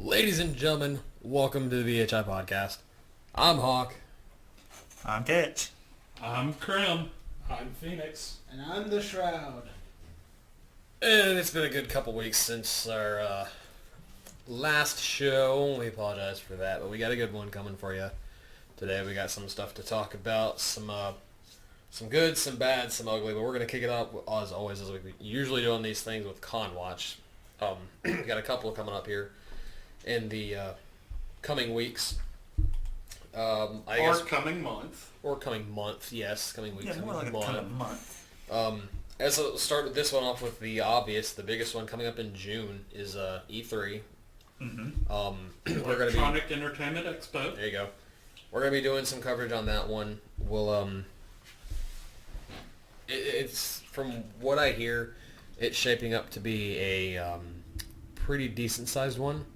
Ladies and gentlemen, welcome to the VHI Podcast. I'm Hawk. I'm Ketch. I'm Krim. I'm Phoenix. And I'm the Shroud. And it's been a good couple weeks since our last show. We apologize for that, but we got a good one coming for you. Today we got some stuff to talk about, some good, some bad, some ugly, but we're going to kick it off, as always, as we usually do on these things, with Con Watch. We got a couple coming up here in the coming weeks. Coming month. Or coming month, yes. Coming weeks. Yeah, more like a kind of month. As I'll start this one off with the obvious, the biggest one coming up in June is E3. Mm-hmm. We're going to be... Electronic Entertainment Expo. There you go. We're going to be doing some coverage on that one. We'll, it's, from what I hear, it's shaping up to be a pretty decent-sized one.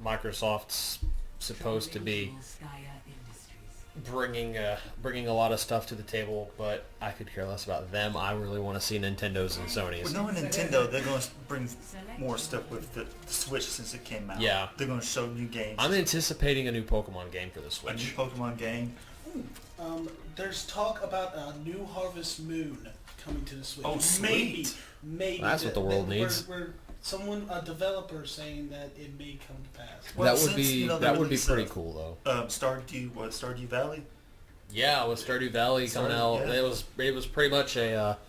Microsoft's supposed to be bringing a lot of stuff to the table, but I could care less about them. I really want to see Nintendo's and Sony's. Well, knowing Nintendo, they're going to bring more stuff with the Switch since it came out. Yeah. They're going to show new games. I'm anticipating a new Pokemon game for the A new Switch. Pokemon game. There's talk about a new Harvest Moon coming to the Switch. Oh, sweet. Maybe. That's what the world needs. A developer saying that it may come to pass. Well, that would since, be they pretty released, cool though. Stardew Valley? Yeah, with Stardew Valley coming out, yeah. it was pretty much a,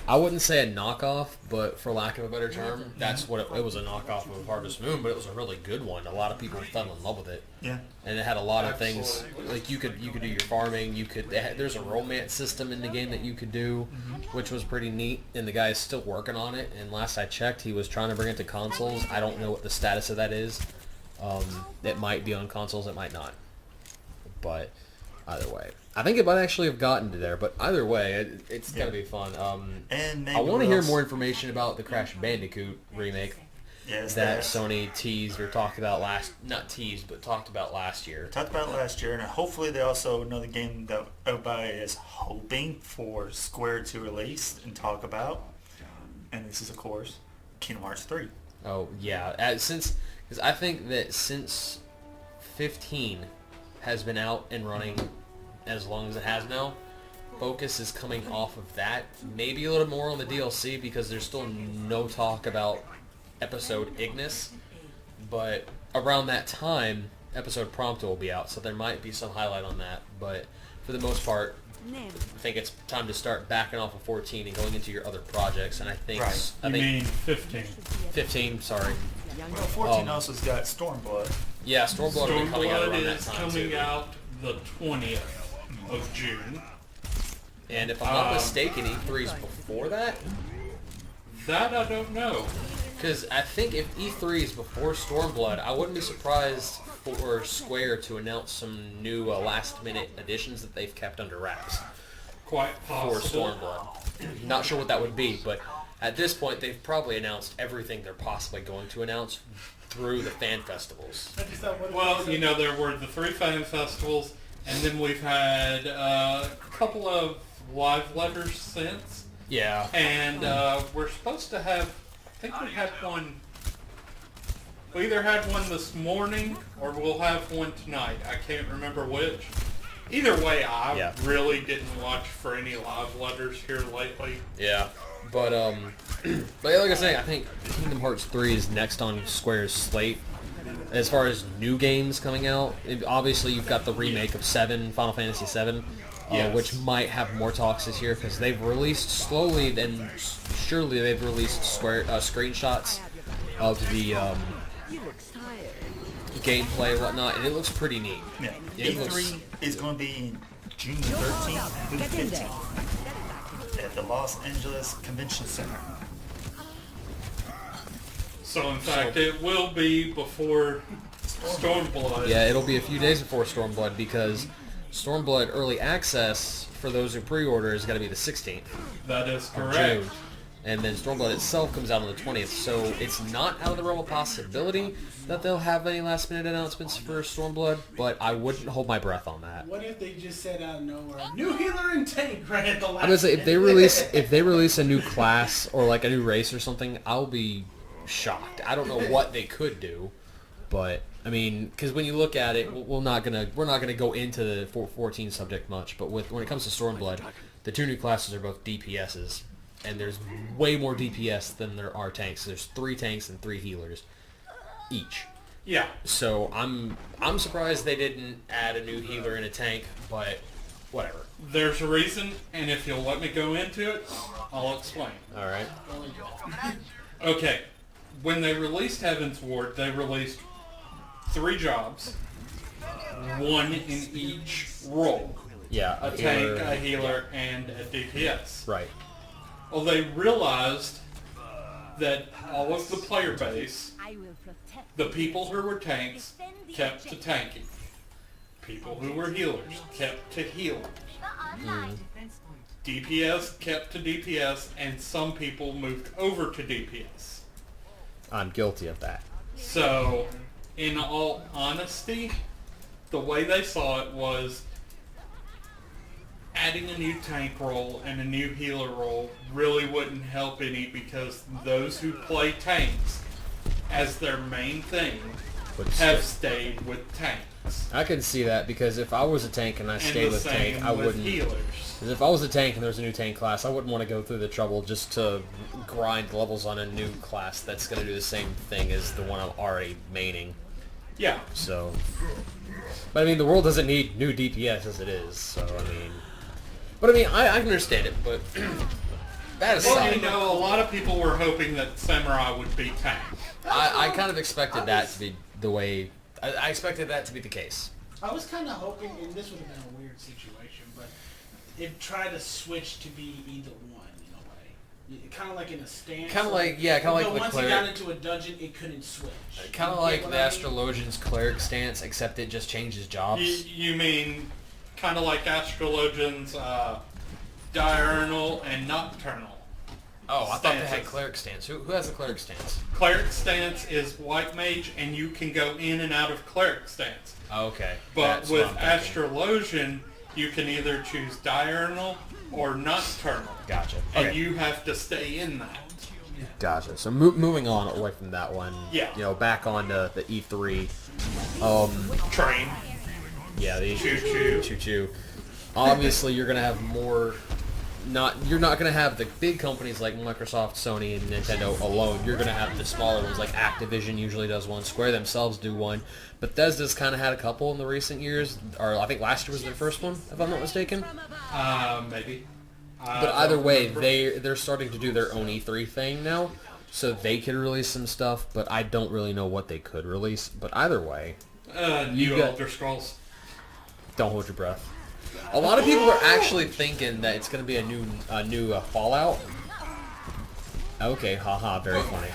I wouldn't say a knockoff, but for lack of a better term, that's what it was, a knockoff of Harvest Moon, but it was a really good one. A lot of people fell in love with it. Yeah. And it had a lot of things, like you could do your farming, there's a romance system in the game that you could do, which was pretty neat, and the guy's still working on it, and last I checked, he was trying to bring it to consoles. I don't know what the status of that is. It might be on consoles, it might not. But either way. I think it might actually have gotten to there, but either way, it's going to be fun. And I want to hear more information about the Crash Bandicoot remake that Sony teased or talked about talked about last year. Talked about last year, and hopefully they also another game that everybody is hoping for Square to release and talk about. And this is, of course, Kingdom Hearts 3. Oh, yeah. Because I think that since 15 has been out and running as long as it has now, focus is coming off of that. Maybe a little more on the DLC because there's still no talk about episode Ignis, but around that time, episode Prompto will be out, so there might be some highlight on that, but for the most part, I think it's time to start backing off of 14 and going into your other projects, and I think... Right. You mean 15. 15, sorry. Well, 14 also has got Stormblood. Yeah, Stormblood will be coming out around that is time, coming too. out the 20th of June. And if I'm not mistaken, E3's before that? That I don't know. Because I think if E3 is before Stormblood, I wouldn't be surprised for Square to announce some new last-minute additions that they've kept under wraps Quite for possible. Stormblood. Not sure what that would be, but at this point, they've probably announced everything they're possibly going to announce through the fan festivals. Well, there were the 3 fan festivals, and then we've had a couple of live letters since. Yeah. And we're supposed to have, I think we had one, we either had one this morning or we'll have one tonight. I can't remember which. Either way, I really didn't watch for any live letters here lately. Yeah. But like I say, I think Kingdom Hearts 3 is next on Square's slate. As far as new games coming out, obviously you've got the remake of 7, Final Fantasy 7, which might have more talks this year because they've released slowly and surely they've released screenshots of the gameplay and whatnot, and it looks pretty neat. Yeah. It E3 is going to be in June 13th through 15th at the Los Angeles Convention Center. So in fact, it will be before Stormblood. Yeah, it'll be a few days before Stormblood because Stormblood Early Access, for those who pre-order, is going to be the 16th That is of correct. June. and then Stormblood itself comes out on the 20th. So it's not out of the realm of possibility that they'll have any last-minute announcements for Stormblood, but I wouldn't hold my breath on that. What if they just said out of nowhere, new healer and tank right at the last? I'm gonna say if they release a new class or like a new race or something, I'll be shocked. I don't know what they could do, but I mean, because when you look at it, we're not gonna go into the 14 subject much, but when it comes to Stormblood, the two new classes are both DPSs, and there's way more DPS than there are tanks. There's 3 tanks and 3 healers each. Yeah. So I'm surprised they didn't add a new healer and a tank, but whatever. There's a reason, and if you'll let me go into it, I'll explain. All right. Okay. When they released Heaven's Ward, they released 3 jobs, 1 in each role. Yeah. A tank, a healer, and a DPS. Right. Well, they realized that all of the player base, the people who were tanks, kept to tanking. People who were healers kept to healing. DPS kept to DPS, and some people moved over to DPS. I'm guilty of that. So, in all honesty, the way they saw it was adding a new tank role and a new healer role really wouldn't help any, because those who play tanks as their main thing Would have stay. stayed with tanks. I can see that, because if I was a tank and I And stayed the with tank, same I with wouldn't. healers. 'Cause if I was a tank and there was a new tank class, I wouldn't want to go through the trouble just to grind levels on a new class that's going to do the same thing as the one I'm already maining. Yeah. So, but I mean, the world doesn't need new DPS as it is. So I mean, I can understand it, but that Well, aside, you know, a lot of people were hoping that Samurai would be tank. I kind of expected that to be the way. I expected that to be the case. I was kind of hoping, and this would have been a weird situation, but it tried to switch to be either one in a way. Kind of like in a stance. Kinda like- yeah, kinda like but the once cleric- you got into a dungeon, it couldn't switch. Kind of You like get the what I mean? Astrologian's cleric stance, except it just changes jobs. You mean kind of like Astrologian's diurnal and nocturnal. Oh, I thought they had stances. cleric stance. Who has a cleric stance? Cleric stance is white mage, and you can go in and out of cleric stance. Oh, okay. But That's what with I'm thinking. Astrologian, you can either choose diurnal or nocturnal. Gotcha. And Okay. you have to stay in that. Gotcha. So moving on away from that one. Yeah. You know, back on to the E3. Train. Yeah, the Choo-choo. Choo-choo. Obviously, you're gonna have more. You're not gonna have the big companies like Microsoft, Sony, and Nintendo alone. You're gonna have the smaller ones like Activision usually does one. Square themselves do one. Bethesda's kind of had a couple in the recent years. Or I think last year was their first one, if I'm not mistaken. Maybe. But either way, they're starting to do their own E3 thing now, so they could release some stuff. But I don't really know what they could release. But either way, New got- Elder Scrolls. don't hold your breath. A lot of people are actually thinking that it's going to be a new Fallout. Okay, haha, very funny.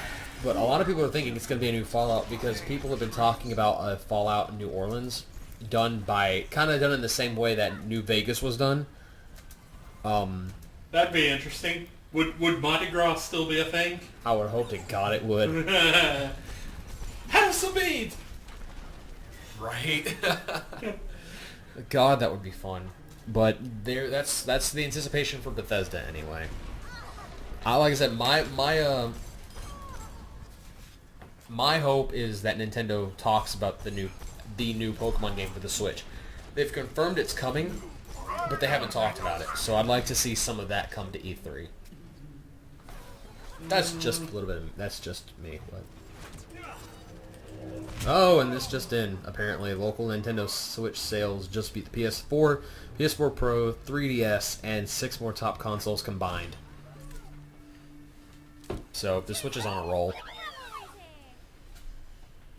But a lot of people are thinking it's going to be a new Fallout because people have been talking about a Fallout in New Orleans, done in the same way that New Vegas was done. That'd be interesting. Would Mardi Gras still be a thing? I would hope to God it would. Have some beads! Right. God, that would be fun. But that's the anticipation for Bethesda anyway. Like I said, my hope is that Nintendo talks about the new Pokemon game for the Switch. They've confirmed it's coming, but they haven't talked about it. So I'd like to see some of that come to E3. That's just a little bit. That's just me. But. Oh, and this just in. Apparently, local Nintendo Switch sales just beat the PS4, PS4 Pro, 3DS, and 6 more top consoles combined. So, the Switch is on a roll.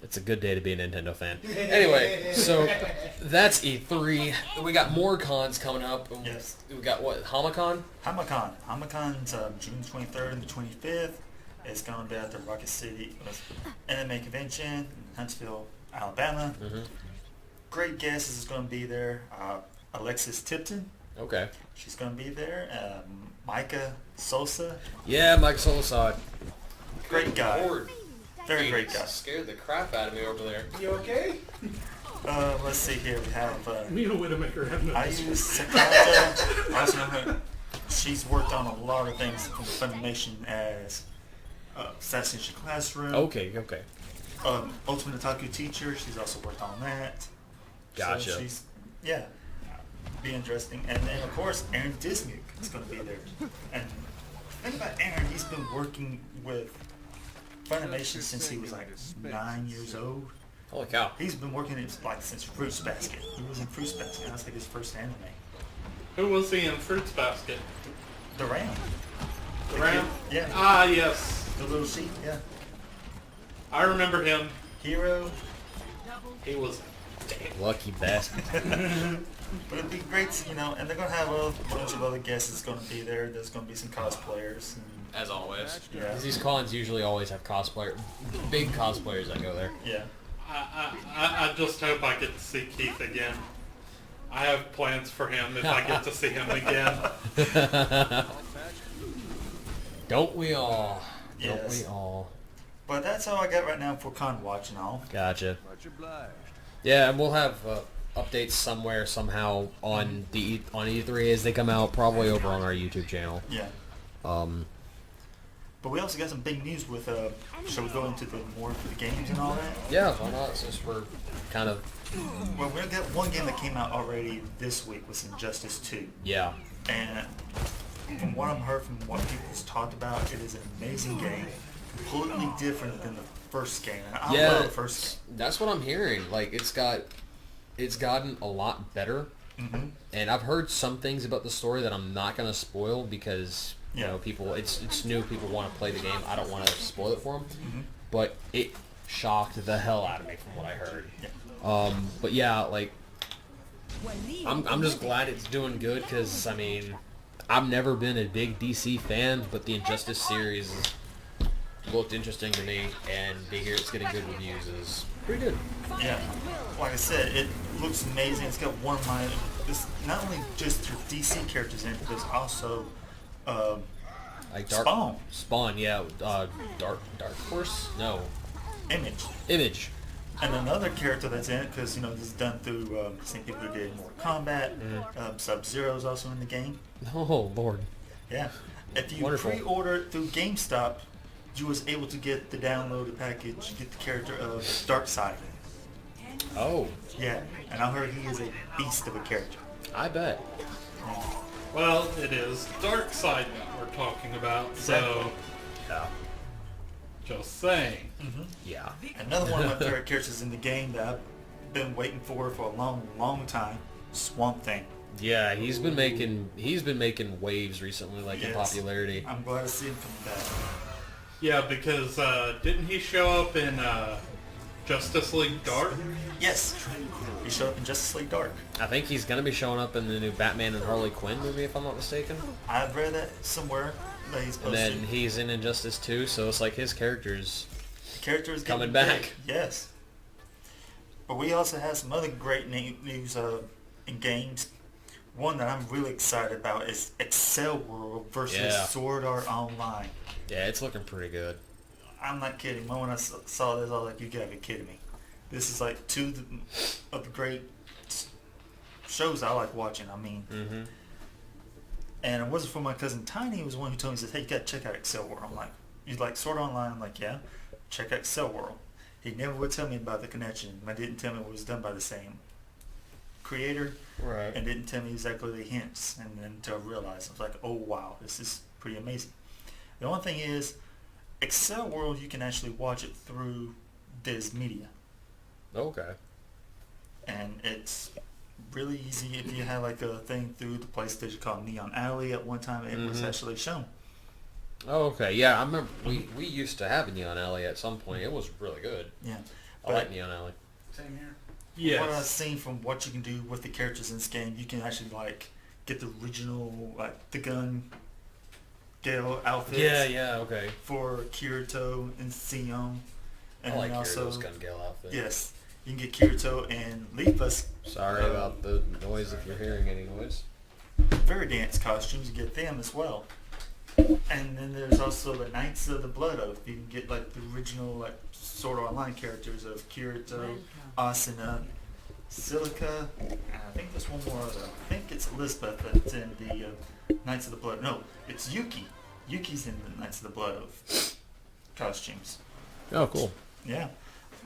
It's a good day to be a Nintendo fan. Anyway, so that's E3. We got more cons coming up. Yes. We got what? Hamacon? Hamacon's June 23rd and the 25th. It's going to be at the Rocket City Anime Convention in Huntsville, Alabama. Mm-hmm. Great guests is going to be there. Alexis Tipton Okay. She's going to be there. Micah Sosa, Yeah, Mike Solasad. great guy. Lord. Very great guy. Scared the crap out of me over there. You okay? Let's see here. We have Nina Widowmaker have no. I use Sakata. Also know her. She's worked on a lot of things from Funimation as Assassination Classroom. Okay. Ultimate Otaku Teacher. She's also worked on that. Gotcha. So she's be interesting. And then of course Aaron Dismuke is going to be there. And the thing about Aaron, he's been working with Funimation since he was like 9 years old. Holy cow. He's been working since Fruits Basket. He was in Fruits Basket. That was like his first anime. Who was he in Fruits Basket? The Ram. The Ram? Yeah. Ah, yes. The little sheep. Yeah. I remember him. Hero. He was Lucky bastard. But it'd be great, and they're going to have a bunch of other guests that's going to be there. There's going to be some cosplayers. And, As always. yeah. These cons usually always have big cosplayers that go there. Yeah. I just hope I get to see Keith again. I have plans for him if I get to see him again. Don't we all? Yes. Don't we all? But that's all I got right now for Con Watch and all. Gotcha. Yeah, and we'll have updates somewhere, somehow on on E3 as they come out, probably over on our YouTube channel. Yeah. But we also got some big news with, shall we go into the more of the games and all that? Yeah, why not? Since we're kind of... Well, we got one game that came out already this week was Injustice 2. Yeah. And from what I've heard from what people's talked about, it is an amazing game. Completely different than the first game. And I love the first game. That's what I'm hearing. Like, it's gotten a lot better. Mm-hmm. And I've heard some things about the story that I'm not going to spoil because... You know, people, it's new, people want to play the game. I don't want to spoil it for them. Mm-hmm. But it shocked the hell out of me from what I heard. Yeah. But yeah, like, I'm just glad it's doing good because, I mean, I've never been a big DC fan, but the Injustice series looked interesting to me, and to hear it's getting good reviews is pretty good. Yeah. Like I said, it looks amazing. It's got one of my, this not only just your DC characters in it, but there's also Like Spawn. Spawn, yeah. Dark Horse? No. Image. And another character that's in it, because, this is done through the same people who did Mortal Kombat. Sub-Zero is also in the game. Oh, Lord. Yeah. If you Wonderful. pre-order it through GameStop, you was able to get the downloaded package, get the character of Darkseid. Oh, Yeah. And I heard he is a beast of a character. I bet. Yeah. Well, it is Darkseid that we're talking about, so Yeah. just saying. Yeah. Another one of my favorite characters in the game that I've been waiting for a long, long time, Swamp Thing. Yeah, he's been making waves recently, like in Yes. popularity. I'm glad to see him come back. Yeah, because didn't he show up in Justice League Dark? Yes, he showed up in Justice League Dark. I think he's gonna be showing up in the new Batman and Harley Quinn movie, if I'm not mistaken. I've read that somewhere that he's And supposed then to. he's in Injustice 2, so it's like his character's... The character is coming getting back. big. Yes. But we also have some other great news in games. One that I'm really excited about is Excel World versus Yeah. Sword Art Online. Yeah, it's looking pretty good. I'm not kidding. When I saw this, I was like, you gotta be kidding me. This is like two of the great shows I like watching. I mean, Mm-hmm. and it wasn't for my cousin Tiny. He was the one who told me, he said, hey, you gotta check out Excel World. I'm like, you like Sword Art Online? I'm like, yeah. Check out Excel World. He never would tell me about the connection. He didn't tell me it was done by the same creator, Right. and didn't tell me exactly the hints. And then until I realized, I was like, oh wow, this is pretty amazing. The only thing is, Excel World, you can actually watch it through Diz Media, Okay. and it's really easy. If you have like a thing through the PlayStation called Neon Alley, at one time it was Mhm. actually shown. Oh, okay. Yeah, I remember we used to have a Neon Alley at some point. It was really good. Yeah, I like Neon Alley. Same here. what I've Yes. seen from what you can do with the characters in this game, you can actually like get the original, like the gun Gale outfits. Yeah, okay. For Kirito and Sion, and I like also Kirito's Gun Gale outfit. yes, you can get Kirito and Leafus. Sorry about the noise if you're hearing any noise. Fairy Dance costumes. You get them as well. And then there's also the Knights of the Blood Oath. You can get like the original like Sword Art Online characters of Kirito, Asuna, Silica, and I think there's one more other. I think it's Elizabeth that's in the Knights of the Blood. No, it's Yuki. Yuki's in the Knights of the Blood Oath costumes. Oh, cool. Yeah.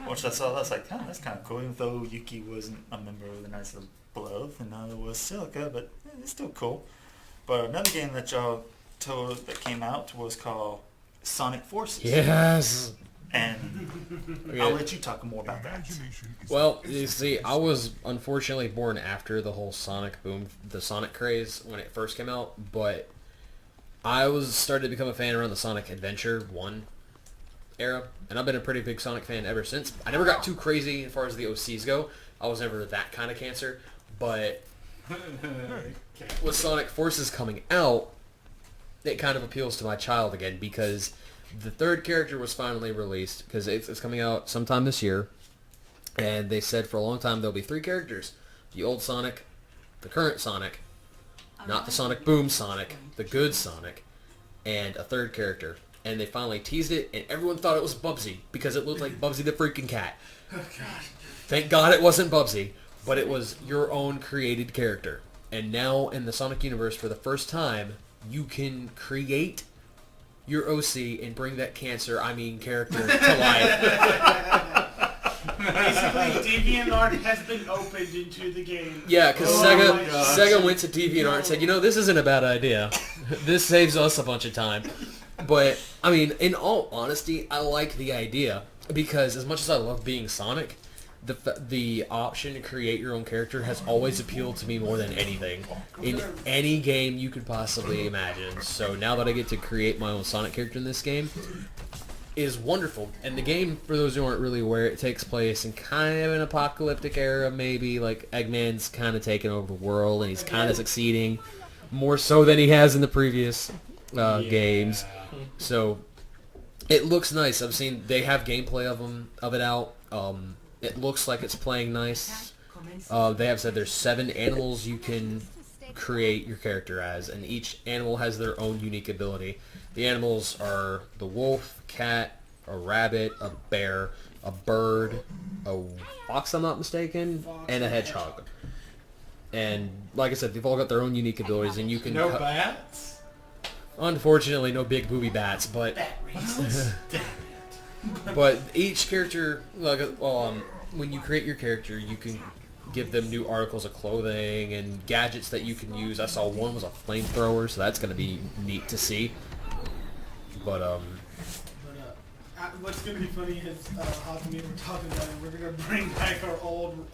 Once I saw that, I was like, oh, that's kind of cool. Even though Yuki wasn't a member of the Knights of the Blood Oath, and neither was Silica, but it's still cool. But another game that y'all told that came out was called Sonic Forces. Yes. And Okay. I'll let you talk more about that. Well, you see, I was unfortunately born after the whole Sonic boom, the Sonic craze when it first came out, but I was started to become a fan around the Sonic Adventure 1 era, and I've been a pretty big Sonic fan ever since. I never got too crazy as far as the OCs go. I was never that kind of cancer, but with Sonic Forces coming out, it kind of appeals to my child again because the third character was finally released because it's coming out sometime this year, and they said for a long time there'll be 3 characters: the old Sonic, the current Sonic, not the Sonic Boom Sonic, the good Sonic, and a third character. And they finally teased it, and everyone thought it was Bubsy because it looked like Bubsy the freaking cat. Thank God it wasn't Bubsy, but it was your own created character. And now in the Sonic universe, for the first time, you can create your OC and bring that character to life. Basically, DeviantArt has been opened into the game. Yeah, because Oh my gosh. Sega went to DeviantArt and said, this isn't a bad idea. This saves us a bunch of time. But, I mean, in all honesty, I like the idea because as much as I love being Sonic, the option to create your own character has always appealed to me more than anything in any game you could possibly imagine. So now that I get to create my own Sonic character in this game is wonderful. And the game, for those who aren't really aware, it takes place in kind of an apocalyptic era, maybe. Like, Eggman's kind of taking over the world, and he's kind of succeeding more so than he has in the previous games. So it looks nice. I've seen they have gameplay of it out. It looks like it's playing nice. They have said there's 7 animals you can create your character as, and each animal has their own unique ability. The animals are the wolf, cat, a rabbit, a bear, a bird, a fox, I'm not mistaken, and a hedgehog. And like I said, they've all got their own unique abilities, and you can... No bats? Unfortunately, no big booby bats, but... But each character, when you create your character, you can give them new articles of clothing and gadgets that you can use. I saw one was a flamethrower, so that's going to be neat to see. But, what's going to be funny is, Hawk and me were talking about it, we're going to bring back our old,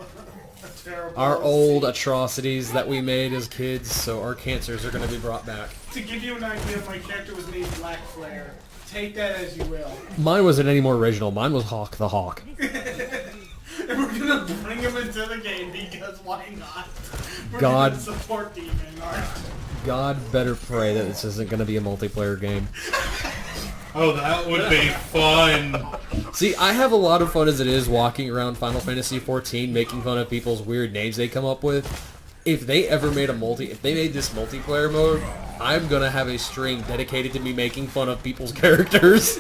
terrible... Our old atrocities that we made as kids, so our cancers are going to be brought back. To give you an idea, my character was named Black Flare. Take that as you will. Mine wasn't any more original. Mine was Hawk the Hawk. And we're going to bring him into the game because why not? We're God. going to support DeviantArt. God better pray that this isn't going to be a multiplayer game. Oh, that would be fun. See, I have a lot of fun as it is walking around Final Fantasy XIV making fun of people's weird names they come up with. If they ever made if they made this multiplayer mode, I'm gonna have a stream dedicated to me making fun of people's characters.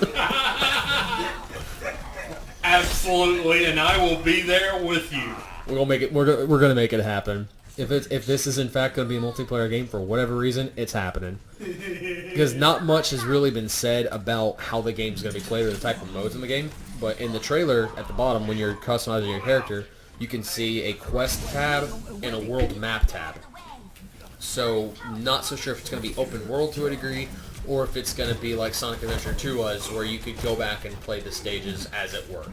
Absolutely, and I will be there with you. We're gonna make it. We're gonna make it happen. If this is in fact gonna be a multiplayer game for whatever reason, it's happening. Because not much has really been said about how the game's gonna be played or the type of modes in the game. But in the trailer at the bottom, when you're customizing your character, you can see a quest tab and a world map tab. So, not so sure if it's going to be open world to a degree, or if it's going to be like Sonic Adventure 2 was, where you could go back and play the stages as it were,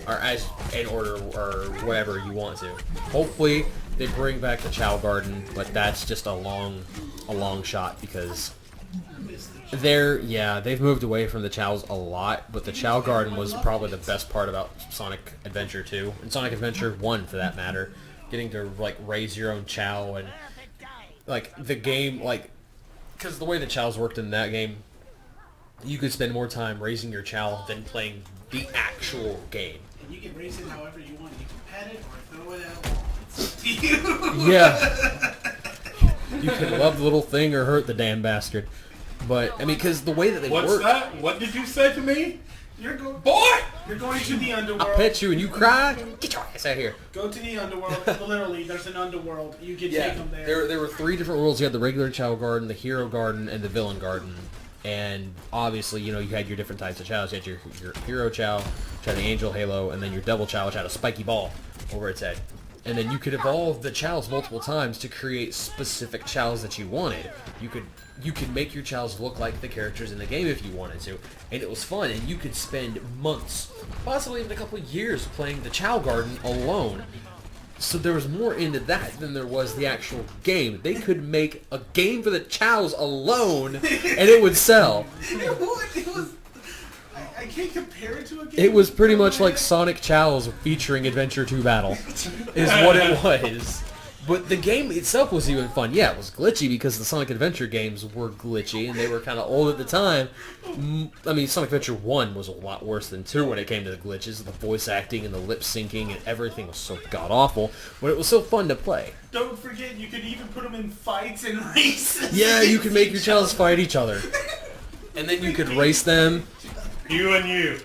or as in order, or whatever you want to. Hopefully, they bring back the Chow Garden, but that's just a long shot because they've moved away from the Chows a lot, but the Chow Garden was probably the best part about Sonic Adventure 2, and Sonic Adventure 1 for that matter. Getting to, raise your own Chow, and, the game, because the way the Chows worked in that game, you could spend more time raising your Chow than playing the actual game. And you can raise it however you want. You can pet it or throw it out. It's up to you. Yeah. You could love the little thing or hurt the damn bastard. But I mean, because the way that they What's work, that? What did you say to me? You're going. Boy! You're going to the underworld. I pet you and you cry. Get your ass out here. Go to the underworld. Literally, there's an underworld. You can take them there. There were 3 different worlds. You had the regular Chow Garden, the Hero Garden, and the Villain Garden. And obviously, you had your different types of Chows. You had your Hero Chow, which had the Angel Halo, and then your Devil Chow, which had a spiky ball over its head. And then you could evolve the Chows multiple times to create specific Chows that you wanted. You could make your Chows look like the characters in the game if you wanted to. And it was fun, and you could spend months, possibly even a couple of years, playing the Chow Garden alone. So there was more into that than there was the actual game. They could make a game for the Chows alone, and it would sell. It was. I can't compare it to a game. It was pretty much like Sonic Chows featuring Adventure 2 Battle, is what it was. But the game itself was even fun. Yeah, it was glitchy because the Sonic Adventure games were glitchy, and they were kind of old at the time. I mean, Sonic Adventure 1 was a lot worse than 2 when it came to the glitches. The voice acting and the lip syncing and everything was so god-awful. But it was so fun to play. Don't forget, you could even put them in fights and races. Yeah, you could make your Chows fight each other. And then you could race them. You and you.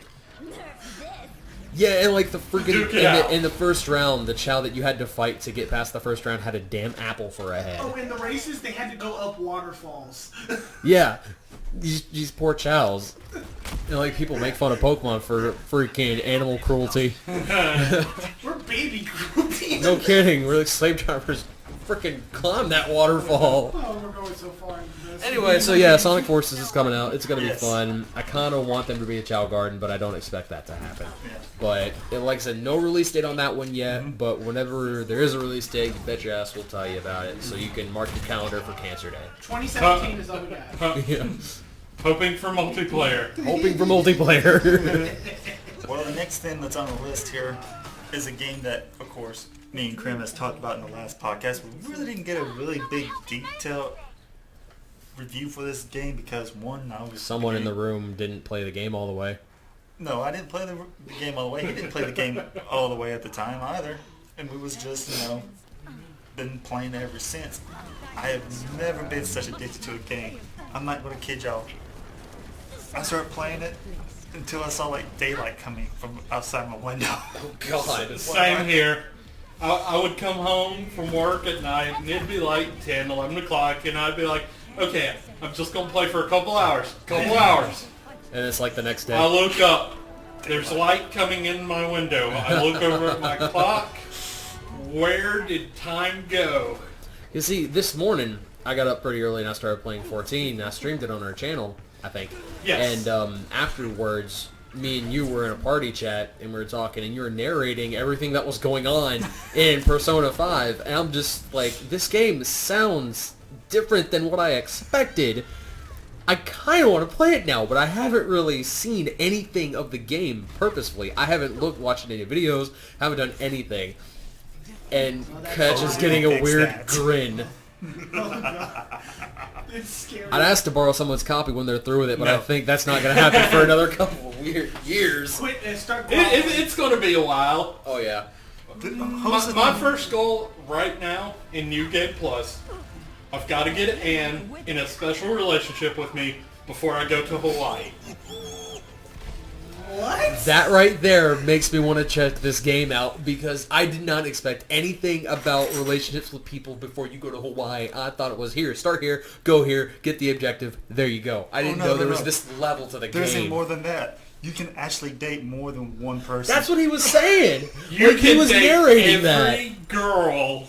Yeah, and like the freaking Duke it out. in the first round, the Chow that you had to fight to get past the first round had a damn apple for a head. Oh, in the races, they had to go up waterfalls. Yeah, these poor Chows. Like people make fun of Pokemon for freaking animal cruelty. We're baby cruelty. No kidding, we're like slave drivers. Freaking climb that waterfall. Oh, we're going so far into this. Anyway, so yeah, Sonic Forces is coming out. It's gonna be Yes. fun. I kind of want them to be a Chow Garden, but I don't expect that to happen. Yeah. But like I said, no release date on that one yet. But whenever there is a release date, you bet your ass we'll tell you about it. So you can mark your calendar for Cancer Day. 2017 is all we got. Yeah. Hoping for multiplayer. Hoping for multiplayer. Well, the next thing that's on the list here is a game that, of course, me and Krim has talked about in the last podcast. We really didn't get a really big detailed review for this game because, one, I was... Someone in the room didn't play the game all the way. No, I didn't play the game all the way. He didn't play the game all the way at the time either. And we was just, been playing it ever since. I have never been such addicted to a game. I'm not going to kid y'all. I started playing it until I saw, daylight coming from outside my window. Oh God. Same here. I would come home from work at night, and it'd be like 10, 11 o'clock, and I'd be like, okay, I'm just going to play for a couple hours. And it's like the next I day. look up. There's light coming in my window. I look over at my clock. Where did time go? You see, this morning I got up pretty early and I started playing 14. I streamed it on our channel, I think. Yes. And afterwards, me and you were in a party chat and we were talking and you were narrating everything that was going on in Persona 5. And I'm just like, this game sounds different than what I expected. I kind of want to play it now, but I haven't really seen anything of the game purposefully. I haven't watched any videos, haven't done anything. And Ketch is getting a Fix weird that. grin. It's scary. I'd ask to borrow someone's copy when they're through with it, but I No. think that's not going to happen for another couple of weird years. Quit and start It's going to be a while. Oh, yeah. My first goal right now in New Game Plus, I've got to get Anne in a special relationship with me before I go to Hawaii. What? That right there makes me want to check this game out because I did not expect anything about relationships with people before you go to Hawaii. I thought it was here, start here, go here, get the objective, there you go. I didn't know there was this level to the There's game. even more than that. You can actually date more than one person. That's what he was saying. You Like, he can was date narrating every that. girl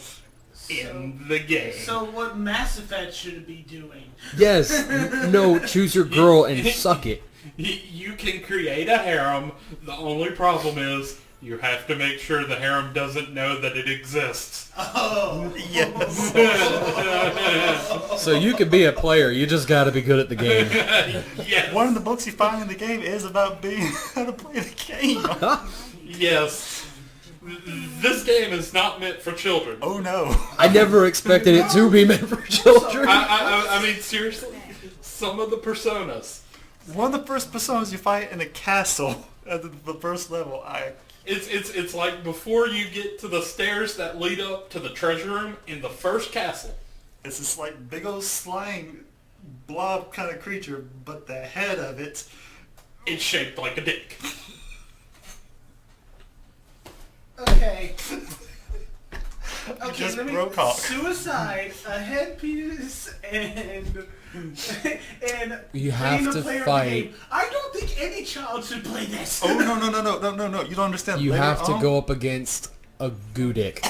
in the game. So what Mass Effect should it be doing? Yes. No, choose your girl and suck it. You can create a harem. The only problem is you have to make sure the harem doesn't know that it exists. Oh. Yes. So you could be a player, you just gotta be good at the game. Yes. One of the books you find in the game is about being how to play the game. Yes. This game is not meant for children. Oh no. I never expected it to be meant for children. I mean, seriously, some of the personas. One of the first personas you fight in a castle at the first level. It's like before you get to the stairs that lead up to the treasure room in the first castle. It's this like big old slime blob kind of creature, but the head of it. It's shaped like a dick. Okay. Okay, Just let me. broke Hawk. Suicide, a headpiece, and You have being a to player of the fight. game. I don't think any child should play this. Oh no! You don't understand. You Later have to on- go up against a Gudic.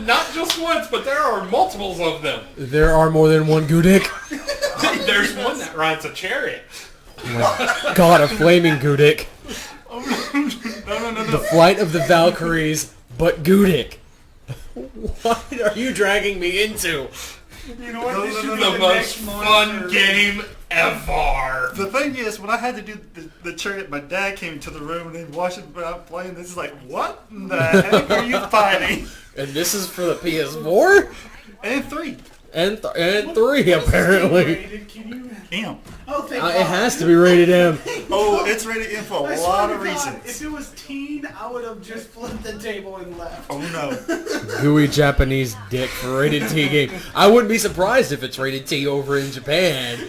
Not just once, but there are multiples of them. There are more than one Gudic. There's one that rides a chariot. God, a flaming Gudic. No. The flight of the Valkyries, but Gudic. What are you dragging me into? You know what? No, This no, should no, be no. The the most next fun monster. game ever. The thing is, when I had to do the chariot, my dad came into the room and he watched it out playing. This is like, what in the heck are you fighting? And this is for the PS4 And 3. and 3 What's this apparently. game rated? Can you? Damn. Oh, thank God. It has to be rated M. Oh, it's rated in for I a swear lot to of God, reasons. If it was teen, I would have just flipped the table and left. Oh no. Gooey Japanese dick for rated T game. I wouldn't be surprised if it's rated T over in Japan.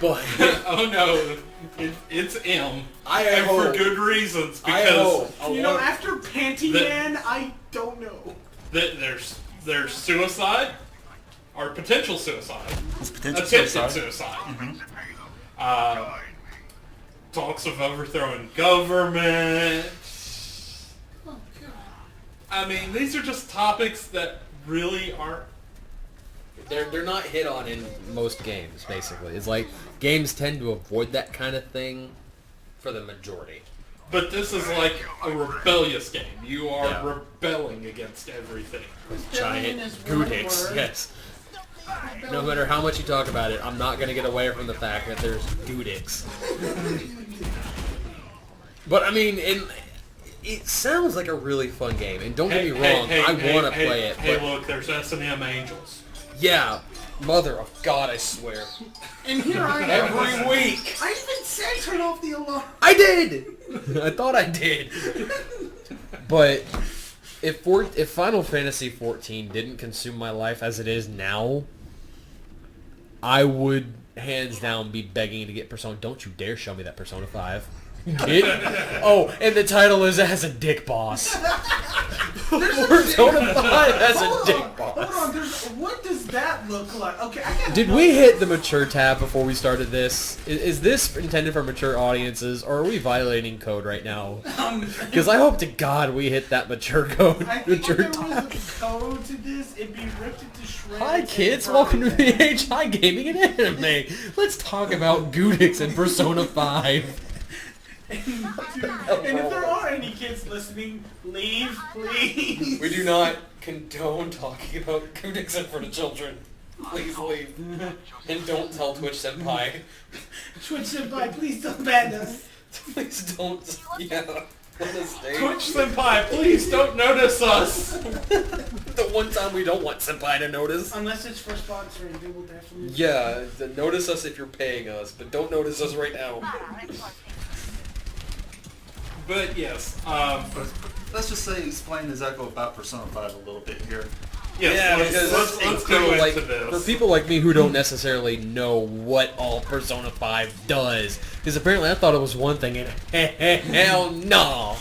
But Oh no, it's M. I And for hope. good reasons, I because hope. You know, after Panty The- Man, I don't know. there's suicide, or potential suicide, It's potential attempted suicide. suicide. Talks of overthrowing government. Oh, God. I mean, these are just topics that really aren't. They're not hit on in most games, basically. It's like games tend to avoid that kind of thing for the majority. But this is like a rebellious game. You are Yeah. rebelling against everything. Giant Rebellion is one Gudics, word. yes. No matter how much you talk about it, I'm not going to get away from the fact that there's Gudics. But I mean, it sounds like a really fun game, and don't get me wrong, I want to play it. Hey, But look, there's S&M Angels. yeah, mother of God, I swear. And here I am. Every week. I even said turn off the alarm. I did. I thought I did. But if Final Fantasy XIV didn't consume my life as it is now, I would hands down be begging to get Persona. Don't you dare show me that Persona 5. Kid? Oh, and the title is As a Dick Boss. Persona 5 has a dick boss. Hold on, what does that look like? Okay, I gotta Did know. we hit the mature tab before we started this? Is this intended for mature audiences, or are we violating code right now? Because I hope to God we hit that mature code. I think Mature if there tab. was a code to this, it'd be ripped into shreds. Hi and kids, burned welcome to down. VHI Gaming and Anime. Let's talk about Gudics and Persona 5. Dude, and if there are any kids listening, leave, please. We do not condone talking about Gudics in front of children. Please leave. And don't tell Twitch Senpai. Twitch Senpai, please don't ban us. Please don't. Yeah. Let us stay. Twitch Senpai, please don't notice us. The one time we don't want Senpai to notice. Unless it's for sponsoring, they will definitely. Yeah, notice us if you're paying us, but don't notice us right now. But yes, Let's just say explain exactly about Persona 5 a little bit here. let's go like, into this. for people like me who don't necessarily know what all Persona 5 does, because apparently I thought it was one thing, and hell no.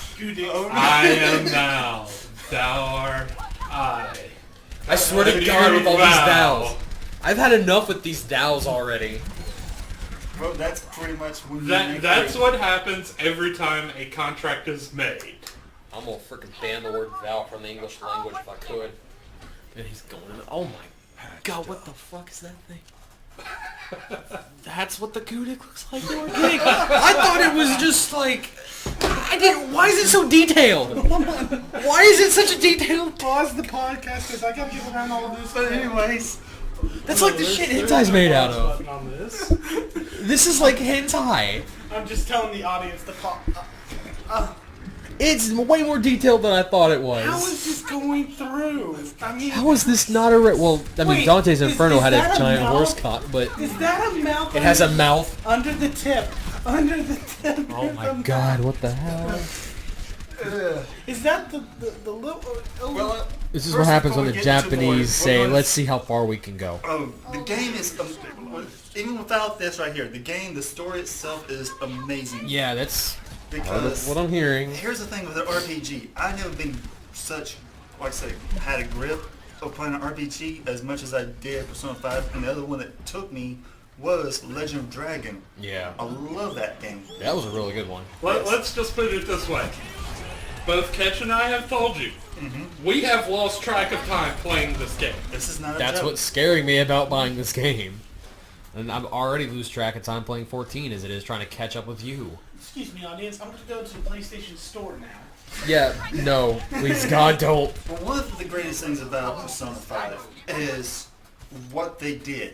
I am now, thou art I. I swear to You God with all these vow. DAOs. I've had enough with these DAOs already. Bro, that's pretty much when you That's what happens every time a contract is made. I'm gonna freaking ban the word thou from the English language if I could. And he's going in. Oh my God, what the fuck is that thing? That's what the Gudic looks like. You were kidding. I thought it was just like. I didn't. Why is it so detailed? Why is it such a detailed? Pause the podcast because I gotta get around all of this. But anyways, That's like the shit hentai's made out of. Button on this. This is like hentai. I'm just telling the audience to pause. It's way more detailed than I thought it How was. is this going through? I mean, How is this not a well? I mean, Wait, Dante's is Inferno had a that a giant mouth? horse cock, but is that a mouth? it has a mouth. under the tip. Under the tip. Oh my God! What the hell? Is that the little? Oh, Well, This is first what happens before when we the get into more, Japanese say, we're gonna- let's see how far we can go. Oh, the game is even without this right here. The story itself is amazing. Yeah, that's Because what I'm hearing. here's the thing with an RPG. I've never been such, like I say, had a grip of playing an RPG as much as I did Persona 5. And the other one that took me was Legend of Dragon. Yeah, I love that game. that was a really good one. Let's just put it this way. Both Ketch and I have told you, we have lost track of time playing this game. This is not a That's joke. what's scaring me about buying this game. And I'm already lose track of time playing 14 as it is trying to catch up with you. excuse me, audience. I'm going to go to the PlayStation Store now. Yeah, no, please God don't. But one of the greatest things about Persona 5 is what they did.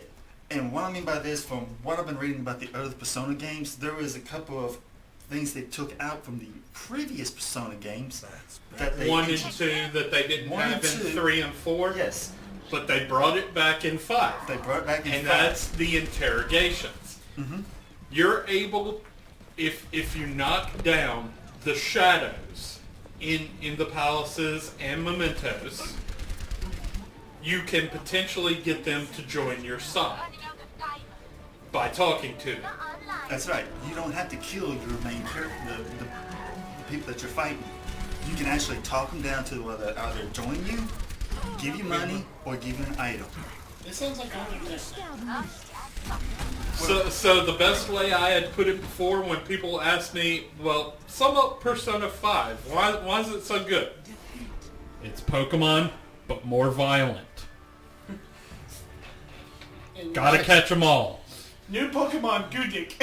And what I mean by this, from what I've been reading about the other Persona games, there was a couple of things they took out from the previous Persona games that they 1 and 2 that they didn't 1 and have in 2. 3 and 4. Yes, But they brought it back in 5. they brought back in And 5. that's the interrogations. You're able, if you knock down the shadows in the palaces and mementos, you can potentially get them to join your side by talking to them. That's right. You don't have to kill your main character, the people that you're fighting. You can actually talk them down to whether either join you, give you money, or give you an item. This sounds like a So the best way I had put it before when people asked me, well, sum up Persona 5. Why is it so good? It's Pokemon, but more violent. Gotta catch them all. New Pokemon Gudik.